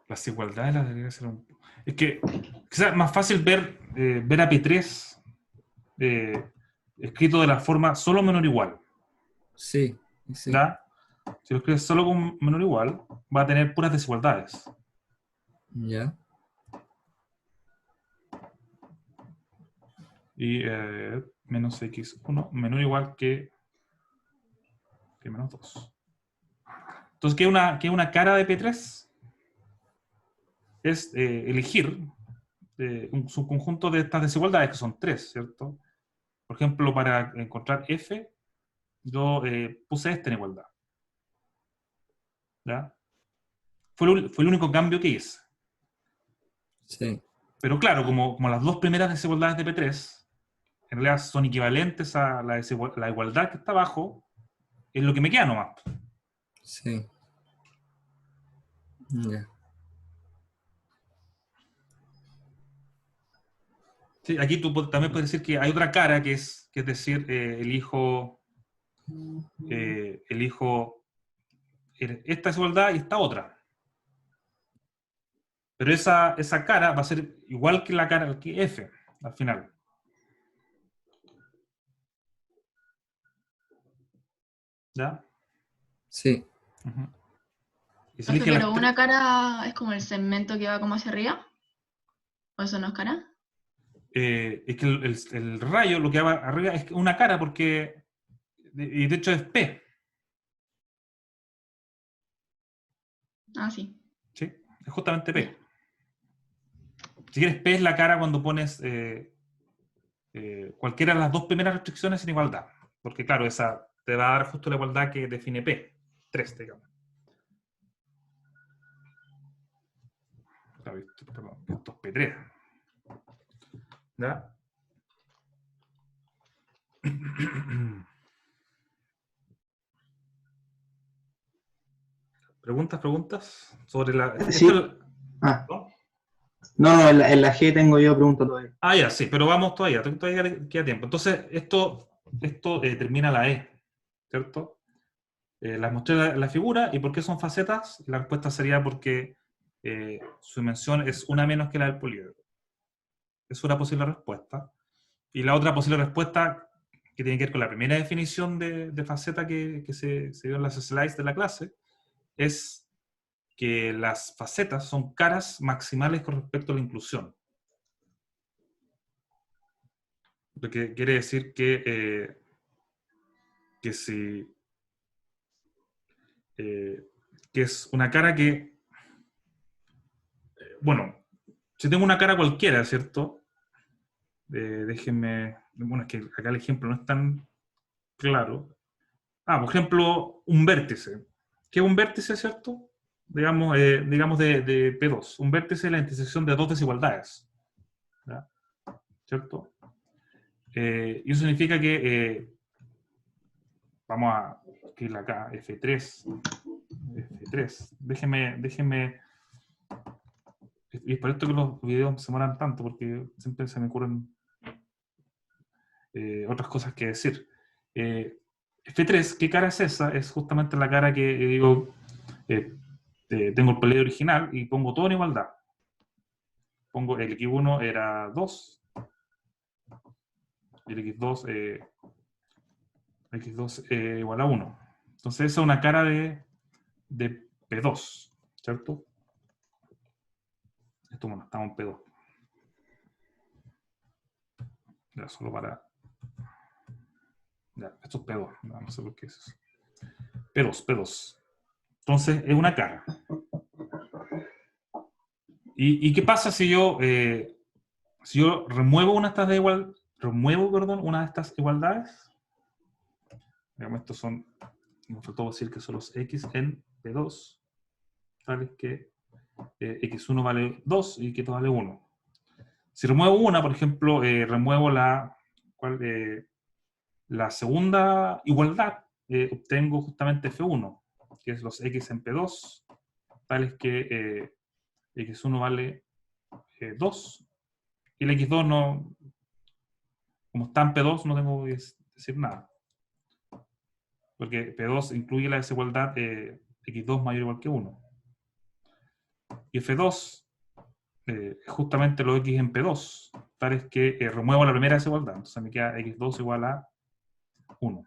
Las igualdades las debería ser un punto. Es que quizás es más fácil ver a P3 escrito de la forma solo menor igual. Sí, sí. ¿Ya? Si lo escribes solo con menor igual, va a tener puras desigualdades. Ya. Y menos x1 menor o igual que menos 2. Entonces, ¿qué es una cara de P3? Es elegir un subconjunto de estas desigualdades, que son 3, ¿cierto? Por ejemplo, para encontrar f, yo puse en igualdad. ¿Ya? Fue el único cambio que hice. Sí. Pero claro, como las dos primeras desigualdades de P3 en realidad son equivalentes a la igualdad que está abajo, es lo que me queda nomás. Sí. Ya. Sí, aquí tú también puedes decir que hay otra cara que es decir, elijo esta desigualdad y esta otra. Pero esa cara va a ser igual que la cara que f al final. ¿Ya? Sí. Uh-huh. Y se Profe, elige las pero una cara es como el segmento que va como hacia arriba. ¿O eso no es cara? es que el rayo lo que va arriba es una cara porque, y de hecho es P. Ah, sí. ¿Sí? Es justamente P. Si quieres, P es la cara cuando pones cualquiera de las dos primeras restricciones en igualdad. Porque claro, esa te va a dar justo la igualdad que define P. 3, digamos. Perdón, esto es P3. ¿Ya? ¿Preguntas? Sobre la... Sí. No, en la G tengo yo preguntas todavía. Ah, ya, sí, pero vamos todavía queda tiempo. Entonces, esto termina la E, ¿cierto? Las mostré la figura, ¿y por qué son facetas? La respuesta sería porque su dimensión es una menos que la del poliedro. Es una posible respuesta. Y la otra posible respuesta, que tiene que ver con la primera definición de faceta que se dio en las slides de la clase, es que las facetas son caras maximales con respecto a la inclusión. Lo que quiere decir que si que es una cara que, bueno, si tengo una cara cualquiera, ¿cierto? Déjenme, bueno, es que acá el ejemplo no es tan claro. Por ejemplo, un vértice. ¿Qué es un vértice, cierto? Digamos de P2. Un vértice es la intersección de dos desigualdades. ¿Ya? ¿Cierto? Y eso significa que, vamos a escribirla acá, F3. Déjenme. Y es por esto que los videos se demoran tanto, porque siempre se me ocurren otras cosas que decir. F3, ¿qué cara es esa? Es justamente la cara que digo, tengo el poliedro original y pongo todo en igualdad. Pongo el X1 era 2, y el X2 igual a 1. Entonces esa es una cara de P2, ¿cierto? Esto, bueno, estamos en P2. Ya, solo para... Ya, esto es P2, no sé por qué es eso. P2. Entonces, es una cara. ¿Y qué pasa si yo remuevo una de estas una de estas igualdades? Digamos, estos son, me faltó decir que son los X en P2, tales que X1 vale 2 y X2 vale 1. Si remuevo una, por ejemplo, remuevo la segunda igualdad, obtengo justamente F1, que es los X en P2, tales que X1 vale 2, y el X2 no, como está en P2, no tengo que decir nada. Porque P2 incluye la desigualdad X2 mayor o igual que 1. Y F2 justamente los x en P2, tales que remuevo la primera desigualdad. Entonces me queda x2 igual a 1.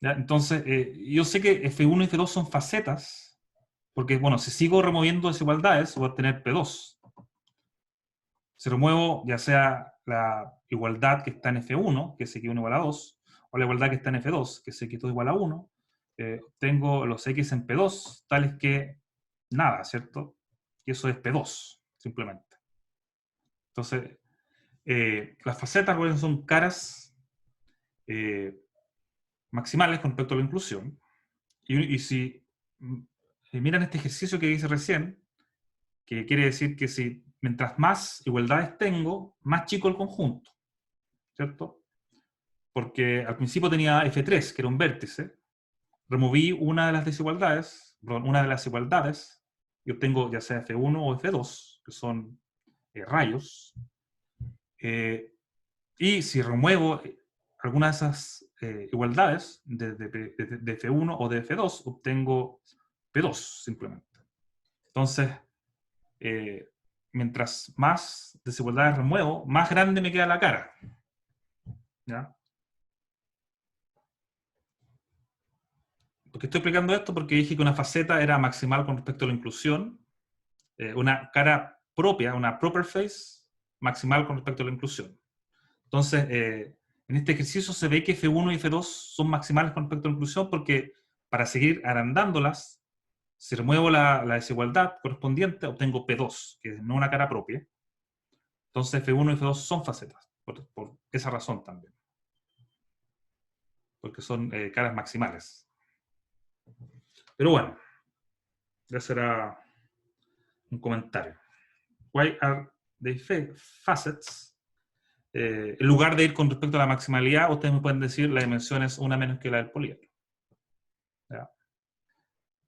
¿Ya? Entonces, yo sé que F1 y F2 son facetas, porque, bueno, si sigo removiendo desigualdades, voy a tener P2. Si remuevo ya sea la igualdad que está en F1, que es x1 igual a 2, o la igualdad que está en F2, que es x2 igual a 1, tengo los x en P2, tales que nada, ¿cierto? Y eso es P2, simplemente. Entonces, las facetas son caras maximales con respecto a la inclusión. Y si miran este ejercicio que hice recién, que quiere decir que si mientras más igualdades tengo, más chico el conjunto, ¿cierto? Porque al principio tenía F3, que era un vértice, removí una de las desigualdades, perdón, una de las igualdades, y obtengo ya sea F1 o F2, que son rayos, y si remuevo alguna de esas igualdades de F1 o de F2, obtengo P2, simplemente. Entonces, mientras más desigualdades remuevo, más grande me queda la cara. ¿Ya? ¿Por qué estoy explicando esto? Porque dije que una faceta era maximal con respecto a la inclusión, una cara propia, una proper face, maximal con respecto a la inclusión. Entonces, en este ejercicio se ve que F1 y F2 son maximales con respecto a la inclusión porque para seguir agrandándolas, si remuevo la desigualdad correspondiente, obtengo P2, que no es una cara propia. Entonces F1 y F2 son facetas, por esa razón también. Porque son caras maximales. Pero bueno, ese será un comentario. Why are they facets? En lugar de ir con respecto a la maximalidad, ustedes me pueden decir la dimensión es una menos que la del poliedro. ¿Ya?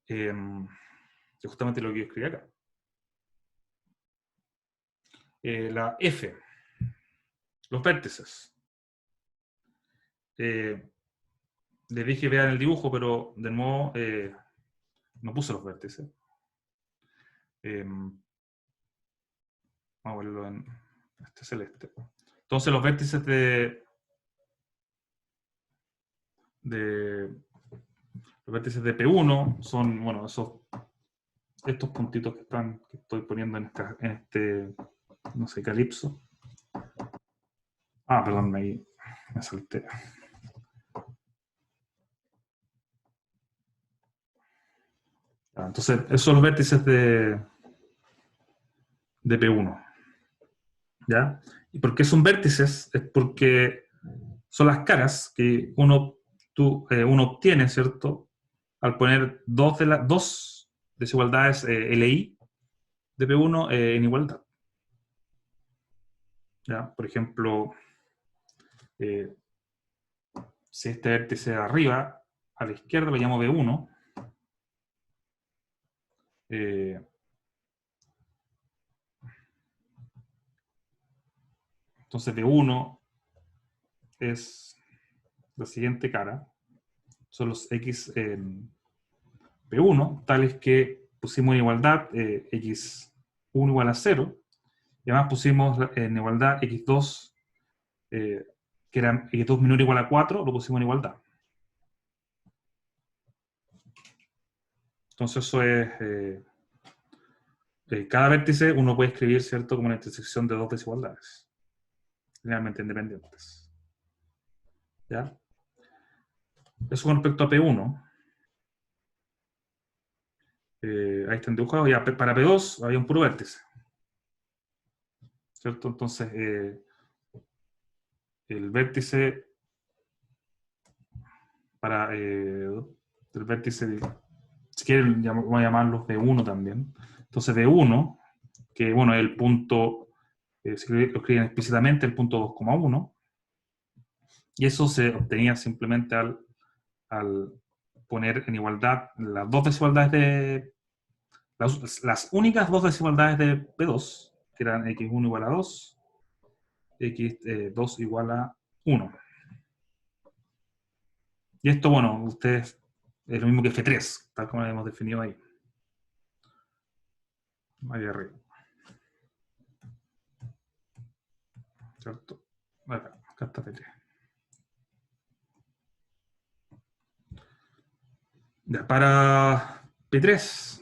Es justamente lo que yo escribí acá. La F. Los vértices. Les dije vean el dibujo, pero de nuevo no puse los vértices. Vamos a verlo en este celeste. Entonces los vértices los vértices de P1 son, bueno, estos puntitos que estoy poniendo en este, no sé, calipso. Ah, perdón, ahí me salté. Entonces, esos son los vértices de P1. ¿Ya? ¿Y por qué son vértices? Es porque son las caras que uno obtiene, ¿cierto? Al poner dos desigualdades LI de P1 en igualdad. ¿Ya? Por ejemplo, si este vértice de arriba, a la izquierda lo llamo B1, entonces B1 es la siguiente cara, son los X en P1, tales que pusimos en igualdad X1 igual a 0, y además pusimos en igualdad X2, que era X2 menor o igual a 4, lo pusimos en igualdad. Entonces eso es, cada vértice uno puede escribir, ¿cierto?, como una intersección de dos desigualdades, linealmente independientes. ¿Ya? Eso con respecto a P1. Ahí están dibujados. Ya para P2 había un puro vértice. ¿Cierto? Entonces, el vértice para el vértice, si quieren, voy a llamarlos B1 también. Entonces, B1, que bueno, es el punto, si lo escriben explícitamente, el punto 2,1. Y eso se obtenía simplemente al poner en igualdad las dos desigualdades de las únicas dos desigualdades de P2, que eran X1 igual a 2, X2 igual a 1. Y esto, bueno, ustedes es lo mismo que F3, tal como lo hemos definido ahí. Ahí arriba. ¿Cierto? Acá está F3. Ya, para P3.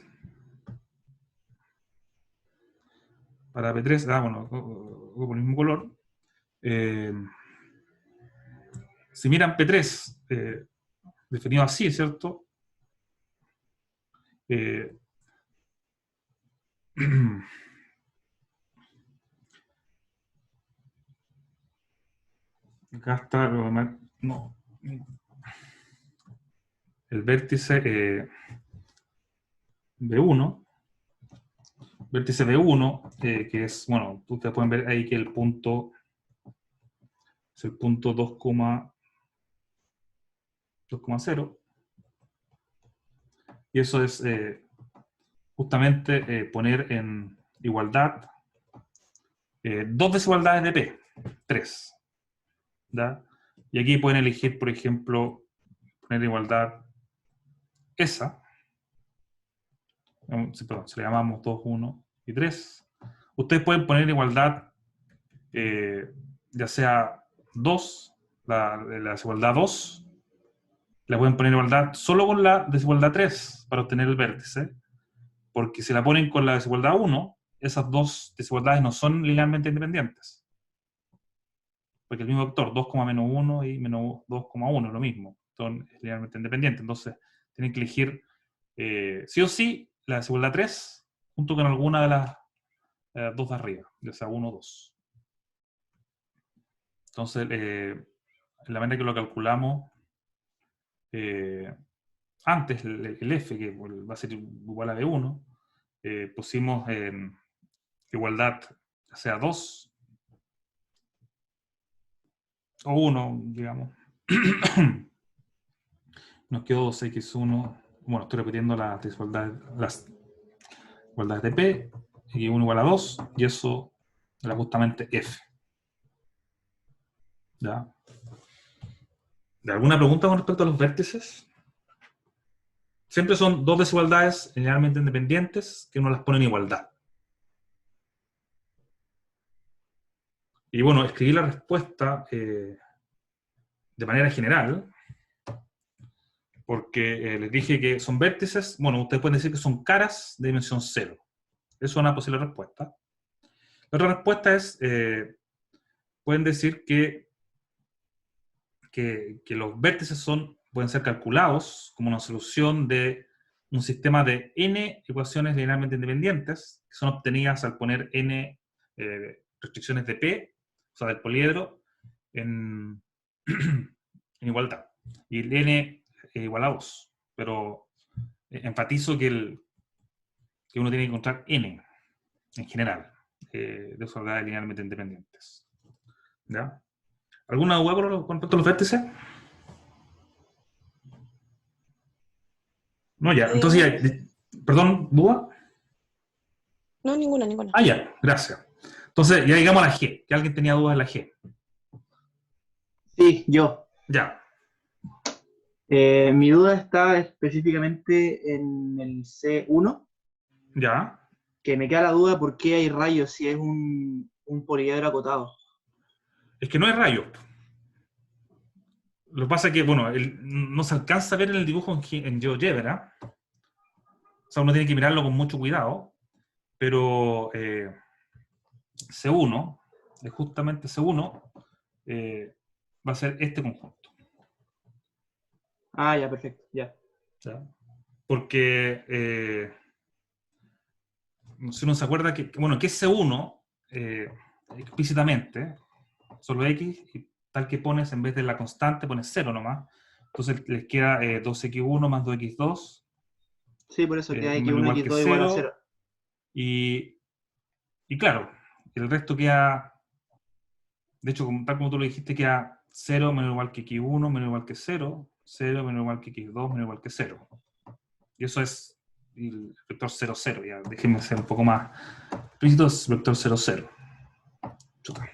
Para P3, bueno, con el mismo color. Si miran P3, definido así, ¿cierto? Acá está, no, el vértice B1, vértice B1, que es, bueno, ustedes pueden ver ahí que el punto es el punto 2,0, y eso es justamente poner en igualdad dos desigualdades de P, 3. ¿Ya? Y aquí pueden elegir, por ejemplo, poner en igualdad esa. Perdón, se le llamamos 2, 1 y 3. Ustedes pueden poner en igualdad ya sea 2, la desigualdad 2, la pueden poner en igualdad solo con la desigualdad 3 para obtener el vértice, porque si la ponen con la desigualdad 1, esas dos desigualdades no son linealmente independientes. Porque el mismo vector, 2,-1 y menos 2,1 es lo mismo, son linealmente independientes. Entonces, tienen que elegir sí o sí la desigualdad 3 junto con alguna de las dos de arriba, ya sea 1 o 2. Entonces, la manera que lo calculamos, antes el f, que va a ser igual a b1, pusimos igualdad, ya sea 2 o 1, digamos. Nos quedó 2x1, bueno, estoy repitiendo las igualdades de P, x1 igual a 2, y eso era justamente f. ¿Ya? ¿Alguna pregunta con respecto a los vértices? Siempre son dos desigualdades linealmente independientes que uno las pone en igualdad. Y bueno, escribí la respuesta de manera general, porque les dije que son vértices. Bueno, ustedes pueden decir que son caras de dimensión 0. Eso es una posible respuesta. La otra respuesta es, pueden decir que los vértices pueden ser calculados como una solución de un sistema de n ecuaciones linealmente independientes, que son obtenidas al poner n restricciones de P, o sea, del poliedro, en igualdad. Y el n es igual a 2. Pero enfatizo que uno tiene que encontrar n, en general, de desigualdades linealmente independientes. ¿Ya? ¿Alguna duda con respecto a los vértices? No, ya. Entonces ya, perdón, ¿duda? No, ninguna. Ah, ya, gracias. Entonces, ya llegamos a la G. ¿Que alguien tenía dudas de la G? Sí, yo. Ya. Mi duda está específicamente en el C1, Ya. que me queda la duda por qué hay rayos si es un poliedro acotado. Es que no hay rayos. Lo que pasa es que, bueno, no se alcanza a ver en el dibujo en GeoGebra. O sea, uno tiene que mirarlo con mucho cuidado. Pero C1, justamente C1, va a ser este conjunto. Ah, ya, perfecto, ya. ¿Ya? Porque si uno se acuerda que bueno, que es C1, explícitamente, solo X, y tal que pones, en vez de la constante, pones 0 nomás. Entonces les queda 2x1 más 2x2. Sí, por eso queda menor x1, igual que x2 igual a 0. Y claro, el resto queda, de hecho, tal como tú lo dijiste, queda 0 menor igual que x1, menor igual que 0, 0 menor igual que x2, menor igual que 0. Y eso es el vector 0, 0. Ya, déjenme ser un poco más explícito, es el vector 0, 0. Chuta.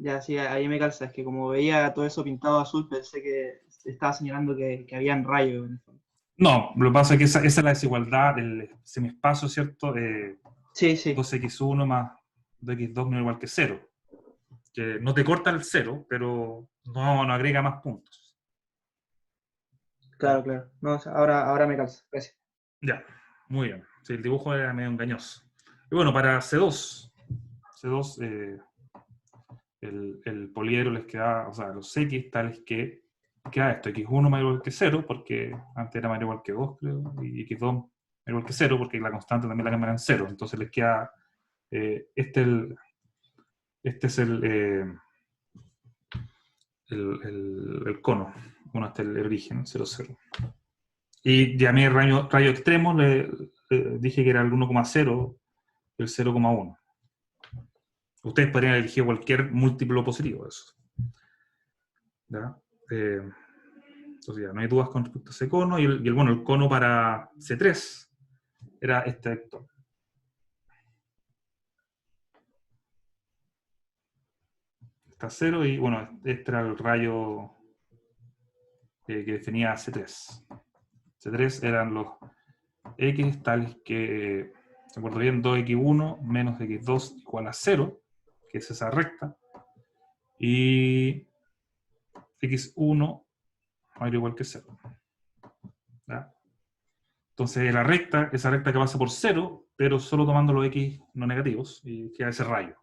Ya, sí, ahí me calza. Es que como veía todo eso pintado azul, pensé que estaba señalando que habían rayos en el fondo. No, lo que pasa es que esa es la desigualdad del semiespacio, ¿cierto? Sí, sí. 2x1 más 2x2 menor o igual que 0. Que no te corta el 0, pero no agrega más puntos. Claro, claro. No, o sea, ahora me calza. Gracias. Ya, muy bien. Sí, el dibujo era medio engañoso. Y bueno, para C2, el poliedro les queda, o sea, los X tales que queda esto, X1 mayor o igual que 0, porque antes era mayor o igual que 2, creo, y X2 mayor o igual que 0, porque la constante también la cambian en 0. Entonces les queda, este es el cono, bueno, hasta el origen, 0, 0. Y ya a mí el rayo extremo le dije que era el 1,0, el 0,1. Ustedes podrían elegir cualquier múltiplo positivo de eso. ¿Ya? Entonces ya no hay dudas con respecto a ese cono. Y el cono para C3 era este vector. Está 0 y bueno, este era el rayo que definía C3. C3 eran los X tales que, ¿se acuerdan bien? 2x1 menos x2 igual a 0, que es esa recta, y x1 mayor o igual que 0. ¿Ya? Entonces la recta, esa recta que pasa por 0, pero solo tomando los x no negativos, y queda ese rayo.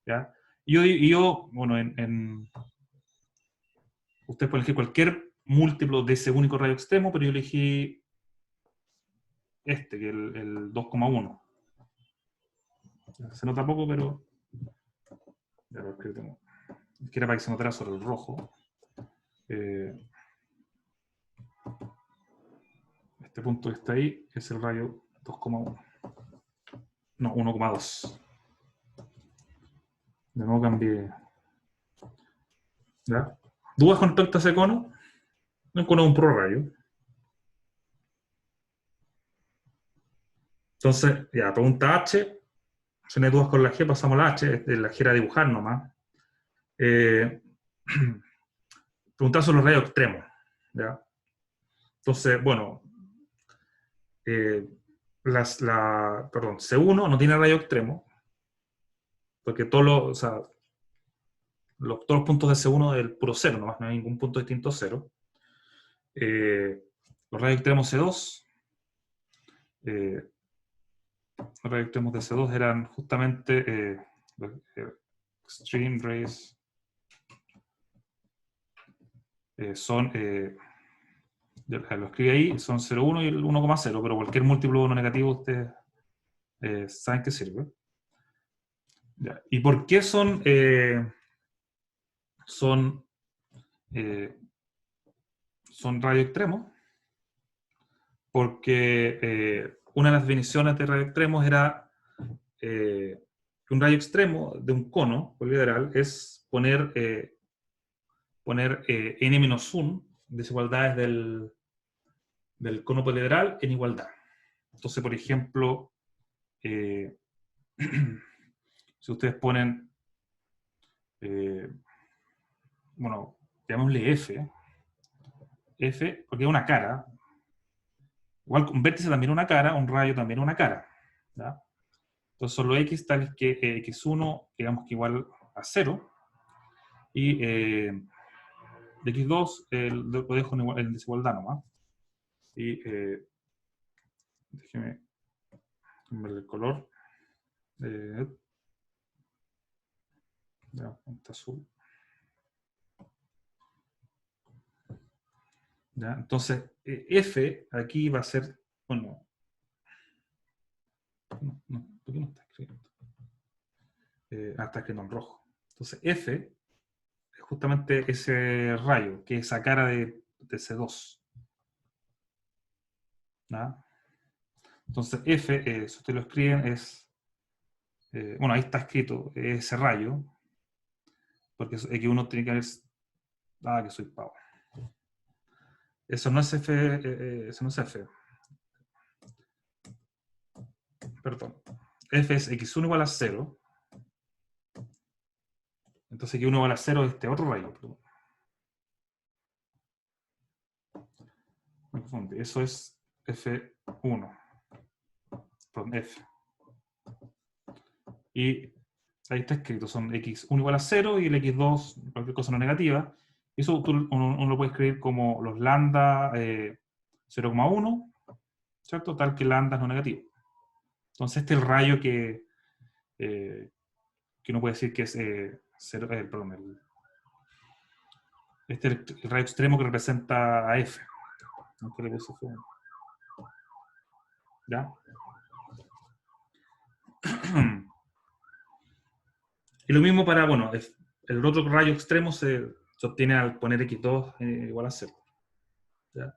¿Ya? Y yo bueno, ustedes pueden elegir cualquier múltiplo de ese único rayo extremo, pero yo elegí que es el 2,1. Se nota poco, pero ya lo escribimos. Es que era para que se notara sobre el rojo. Este punto que está ahí es el rayo 2,1. No, 1,2. De nuevo cambié. ¿Ya? ¿Dudas con respecto a ese cono? El cono es un prorrayo. Entonces, ya, pregunta H. Si no hay dudas con la G, pasamos a la H. La G era dibujar nomás. Preguntar sobre los rayos extremos. ¿Ya? Entonces, bueno, C1 no tiene rayo extremo, porque todos los puntos de C1 del puro 0, nomás, no hay ningún punto distinto a 0. Los rayos extremos C2, los rayos extremos de C2 eran justamente extreme rays, son, lo escribí ahí, son 0,1 y el 1,0, pero cualquier múltiplo no negativo ustedes saben que sirve. Ya. ¿Y por qué son radio extremos? Porque una de las definiciones de radio extremos era que un rayo extremo de un cono poliedral es poner n-1 desigualdades del cono poliedral en igualdad. Entonces, por ejemplo, si ustedes ponen, bueno, llamémosle F, porque es una cara. Igual un vértice también una cara, un rayo también una cara. ¿Ya? Entonces son los X tales que X1, digamos que igual a 0, y de X2 lo dejo en desigualdad nomás. Y déjeme ver el color. Ya, punta azul. ¿Ya? Entonces, F aquí va a ser, bueno, ¿por qué no está escribiendo? Está escribiendo en rojo. Entonces, F es justamente ese rayo, que es esa cara de C2. ¿Ya? Entonces, F, si ustedes lo escriben, es, bueno, ahí está escrito ese rayo, porque X1 tiene que haber, que soy pavo. Eso no es F, eso no es F. Perdón. F es X1 igual a 0. Entonces X1 igual a 0 es este otro rayo. confundí. Eso es F1. Perdón, F. Y ahí está escrito, son x1 igual a 0 y el x2, cualquier cosa no negativa. Y eso uno lo puede escribir como los lambda 0,1, ¿cierto? Tal que lambda es no negativo. Entonces este es el rayo que uno puede decir que es este es el rayo extremo que representa a F. Aunque le puse F1. ¿Ya? Y lo mismo para, bueno, el otro rayo extremo se obtiene al poner x2 igual a 0. ¿Ya?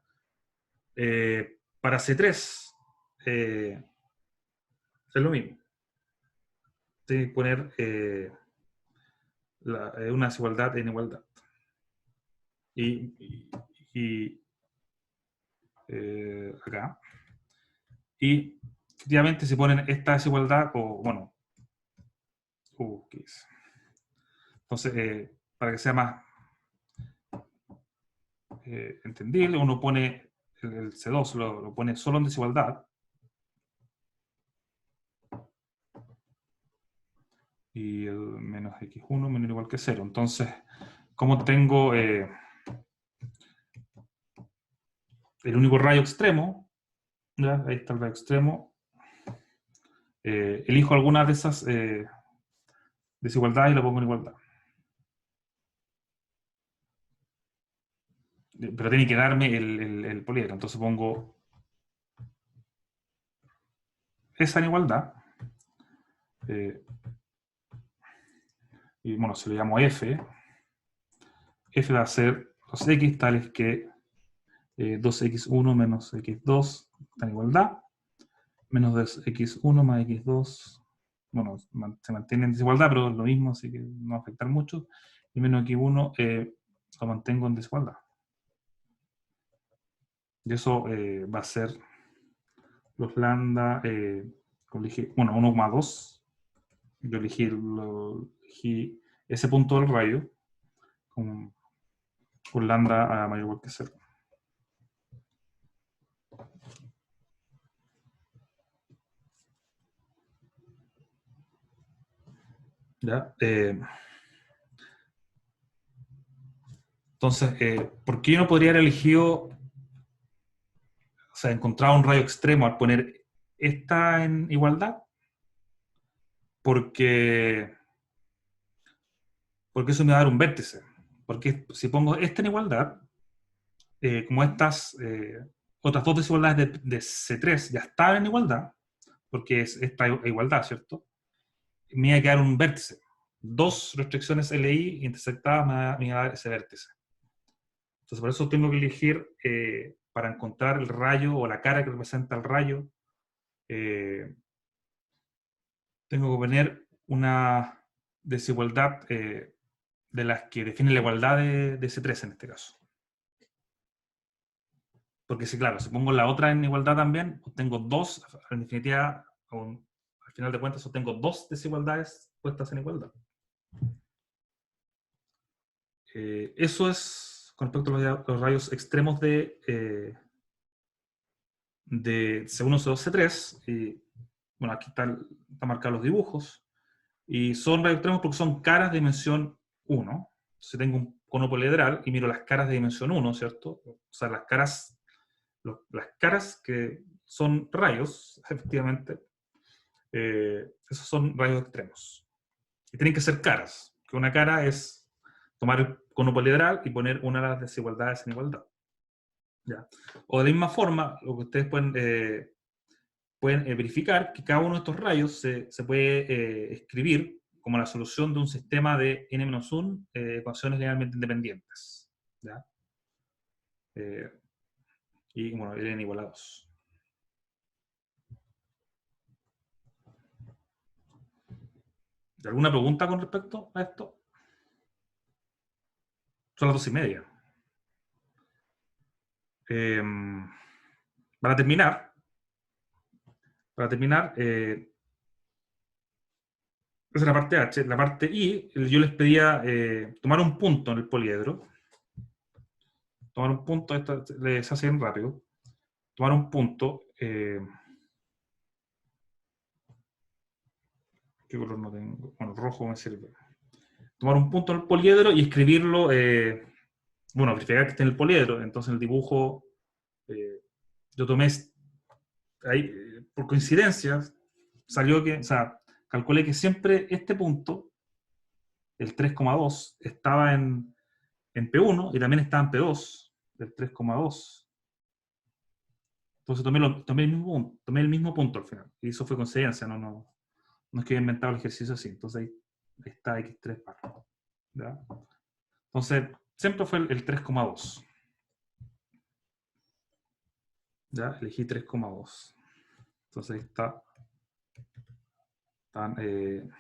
Para C3 es lo mismo. Tiene que poner una desigualdad en igualdad. Y acá. Y efectivamente se ponen esta desigualdad, o bueno, ¿qué es? Entonces, para que sea más entendible, uno pone el C2, lo pone solo en desigualdad. Y el menos x1 menor o igual que 0. Entonces, como tengo el único rayo extremo, ¿ya? Ahí está el rayo extremo, elijo alguna de esas desigualdades y la pongo en igualdad. Pero tiene que darme el poliedro. Entonces pongo esa en igualdad. Y bueno, se lo llamo F. F va a ser los X tales que 2x1 menos x2 está en igualdad. Menos 2x1 más x2. Bueno, se mantiene en desigualdad, pero es lo mismo, así que no va a afectar mucho. Y menos x1 lo mantengo en desigualdad. Y eso va a ser los lambda, bueno, 1,2. Yo elegí ese punto del rayo con lambda a mayor o igual que 0. ¿Ya? Entonces, ¿por qué yo no podría haber elegido, o sea, encontrado un rayo extremo al poner esta en igualdad? Porque eso me va a dar un vértice. Porque si pongo esta en igualdad, como estas otras dos desigualdades de C3 ya estaban en igualdad, porque es esta igualdad, ¿cierto? Me iba a quedar un vértice. Dos restricciones LI intersectadas me iba a dar ese vértice. Entonces, por eso tengo que elegir, para encontrar el rayo o la cara que representa el rayo, tengo que poner una desigualdad de las que define la igualdad de C3 en este caso. Porque si, claro, si pongo la otra en igualdad también, obtengo dos, en definitiva, al final de cuentas, obtengo dos desigualdades puestas en igualdad. Eso es con respecto a los rayos extremos de C1, C2, C3. Y, bueno, aquí están marcados los dibujos. Y son rayos extremos porque son caras de dimensión 1. Si tengo un cono poliedral y miro las caras de dimensión 1, ¿cierto? O sea, las caras que son rayos, efectivamente, esos son rayos extremos. Y tienen que ser caras. Que una cara es tomar el cono poliedral y poner una de las desigualdades en igualdad. ¿Ya? O de la misma forma, lo que ustedes pueden verificar que cada uno de estos rayos se puede escribir como la solución de un sistema de n-1 ecuaciones linealmente independientes. ¿Ya? Y bueno, n igual a 2. ¿Alguna pregunta con respecto a esto? Son las 2:30. Para terminar, esa es la parte H. La parte I, yo les pedía tomar un punto en el poliedro. Tomar un punto, esto les hace bien rápido. tomar un punto. ¿Qué color no tengo? Bueno, rojo me sirve. Tomar un punto en el poliedro y escribirlo, bueno, verificar que esté en el poliedro. Entonces el dibujo, yo tomé, ahí, por coincidencia, salió que, o sea, calculé que siempre este punto, el 3,2, estaba en P1 y también estaba en P2, el 3,2. Entonces tomé el mismo punto al final. Y eso fue coincidencia, no es que haya inventado el ejercicio así. Entonces ahí está X3 barra. ¿Ya? Entonces, siempre fue el 3,2. ¿Ya? Elegí 3,2. Entonces ahí está. Están 3,2,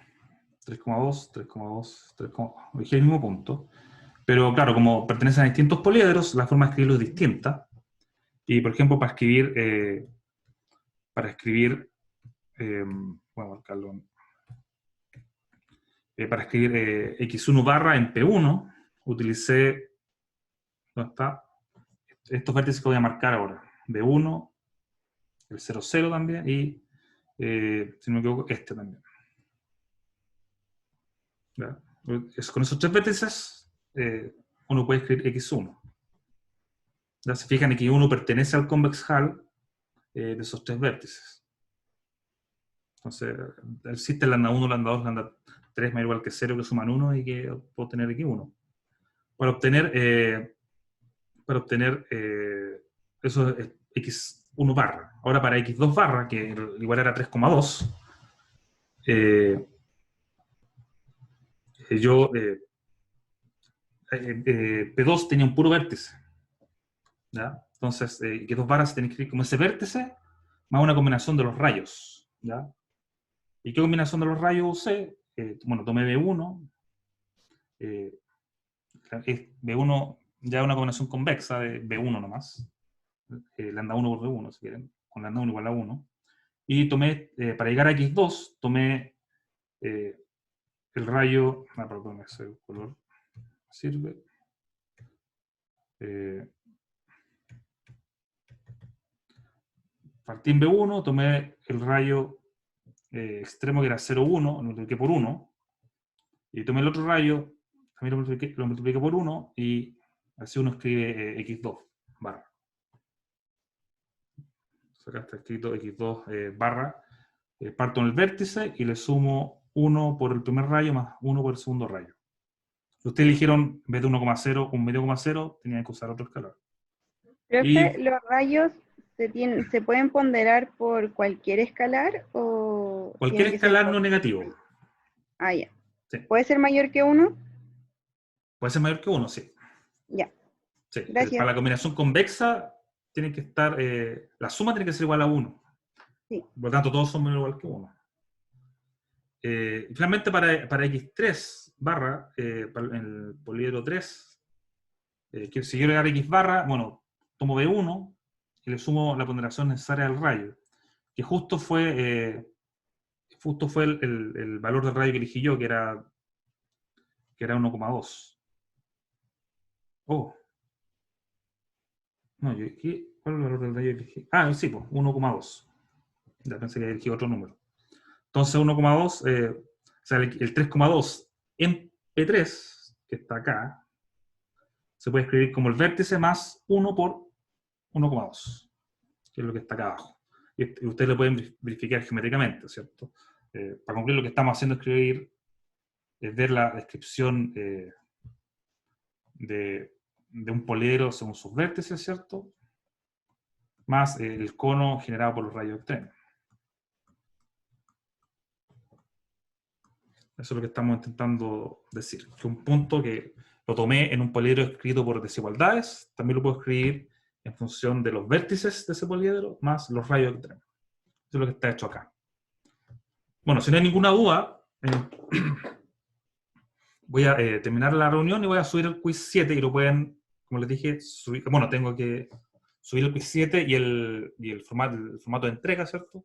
3,2, 3,2. Elegí el mismo punto. Pero claro, como pertenecen a distintos poliedros, la forma de escribirlo es distinta. Y por ejemplo, para escribir, voy a marcarlo. Para escribir X1 barra en P1, utilicé, ¿dónde está? Estos vértices que voy a marcar ahora. B1, el 0, 0 también, y, si no me equivoco, este también. ¿Ya? Con esos tres vértices, uno puede escribir X1. ¿Ya? Se fijan, X1 pertenece al convex hull de esos tres vértices. Entonces, existe lambda 1, lambda 2, lambda 3 más igual que 0 que suman 1 y que puedo obtener X1. Para obtener eso es X1 barra. Ahora para X2 barra, que igual era 3,2, P2 tenía un puro vértice. ¿Ya? Entonces, X2 barra se tiene que escribir como ese vértice más una combinación de los rayos. ¿Ya? ¿Y qué combinación de los rayos usé? Bueno, tomé B1. B1 ya es una combinación convexa de B1 nomás. Lambda 1 por B1, si quieren. Con lambda 1 igual a 1. Y tomé, para llegar a X2, tomé el rayo... perdón, ese color sirve. Partí en B1, tomé el rayo extremo que era 0,1, lo multipliqué por 1, y tomé el otro rayo, también lo multipliqué por 1, y así uno escribe X2 barra. Acá está escrito X2 barra, parto en el vértice y le sumo 1 por el primer rayo más 1 por el segundo rayo. Si ustedes eligieron, en vez de 1,0, un medio coma 0, tenían que usar otro escalar. Profe, ¿los rayos se pueden ponderar por cualquier escalar o...? Cualquier escalar no negativo. Ah, ya. Sí. ¿Puede ser mayor que 1? Puede ser mayor que 1, sí. Ya. Sí. Gracias. Para la combinación convexa, tiene que estar, la suma tiene que ser igual a 1. Sí. Por lo tanto, todos son menor o igual que 1. Finalmente, para X3 barra, en el poliedro 3, que si quiero llegar a X barra, bueno, tomo B1 y le sumo la ponderación necesaria al rayo, que justo fue el valor del rayo que elegí yo, que era 1,2. Oh. No, ¿cuál es el valor del rayo que elegí? Ah, sí, pues, 1,2. Ya pensé que elegí otro número. Entonces 1,2, o sea, el 3,2 en P3, que está acá, se puede escribir como el vértice más 1 por 1,2, que es lo que está acá abajo. Y ustedes lo pueden verificar geométricamente, ¿cierto? Para concluir, lo que estamos haciendo es ver la descripción de un poliedro según sus vértices, ¿cierto? Más el cono generado por los rayos extremos. Eso es lo que estamos intentando decir. Que un punto que lo tomé en un poliedro escrito por desigualdades, también lo puedo escribir en función de los vértices de ese poliedro más los rayos extremos. Eso es lo que está hecho acá. Bueno, si no hay ninguna duda, voy a terminar la reunión y voy a subir el quiz 7 y lo pueden, como les dije, subir. Bueno, tengo que subir el quiz 7 y el formato de entrega, ¿cierto?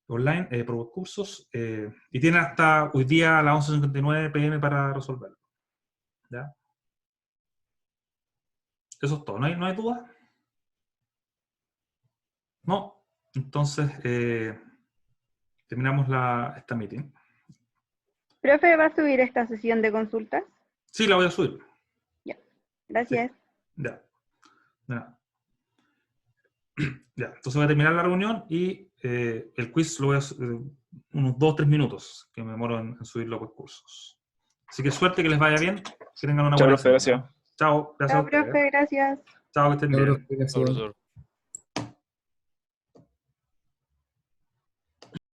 Online, por cursos, y tienen hasta hoy día a las 11:59 p.m. para resolverlo. ¿Ya? Eso es todo. ¿No hay duda? No. Entonces, terminamos esta meeting. ¿Profe, va a subir esta sesión de consultas? Sí, la voy a subir. Gracias. Ya. De nada. Ya, entonces voy a terminar la reunión y el quiz lo voy a unos 2-3 minutos que me demoro en subir los cursos. Así que suerte, que les vaya bien, que tengan una Chao, buena profe, semana. gracias. Chao, gracias a Chao, ustedes. profe, gracias. Chao, que estén Chao, bien. profe, gracias. Profesor.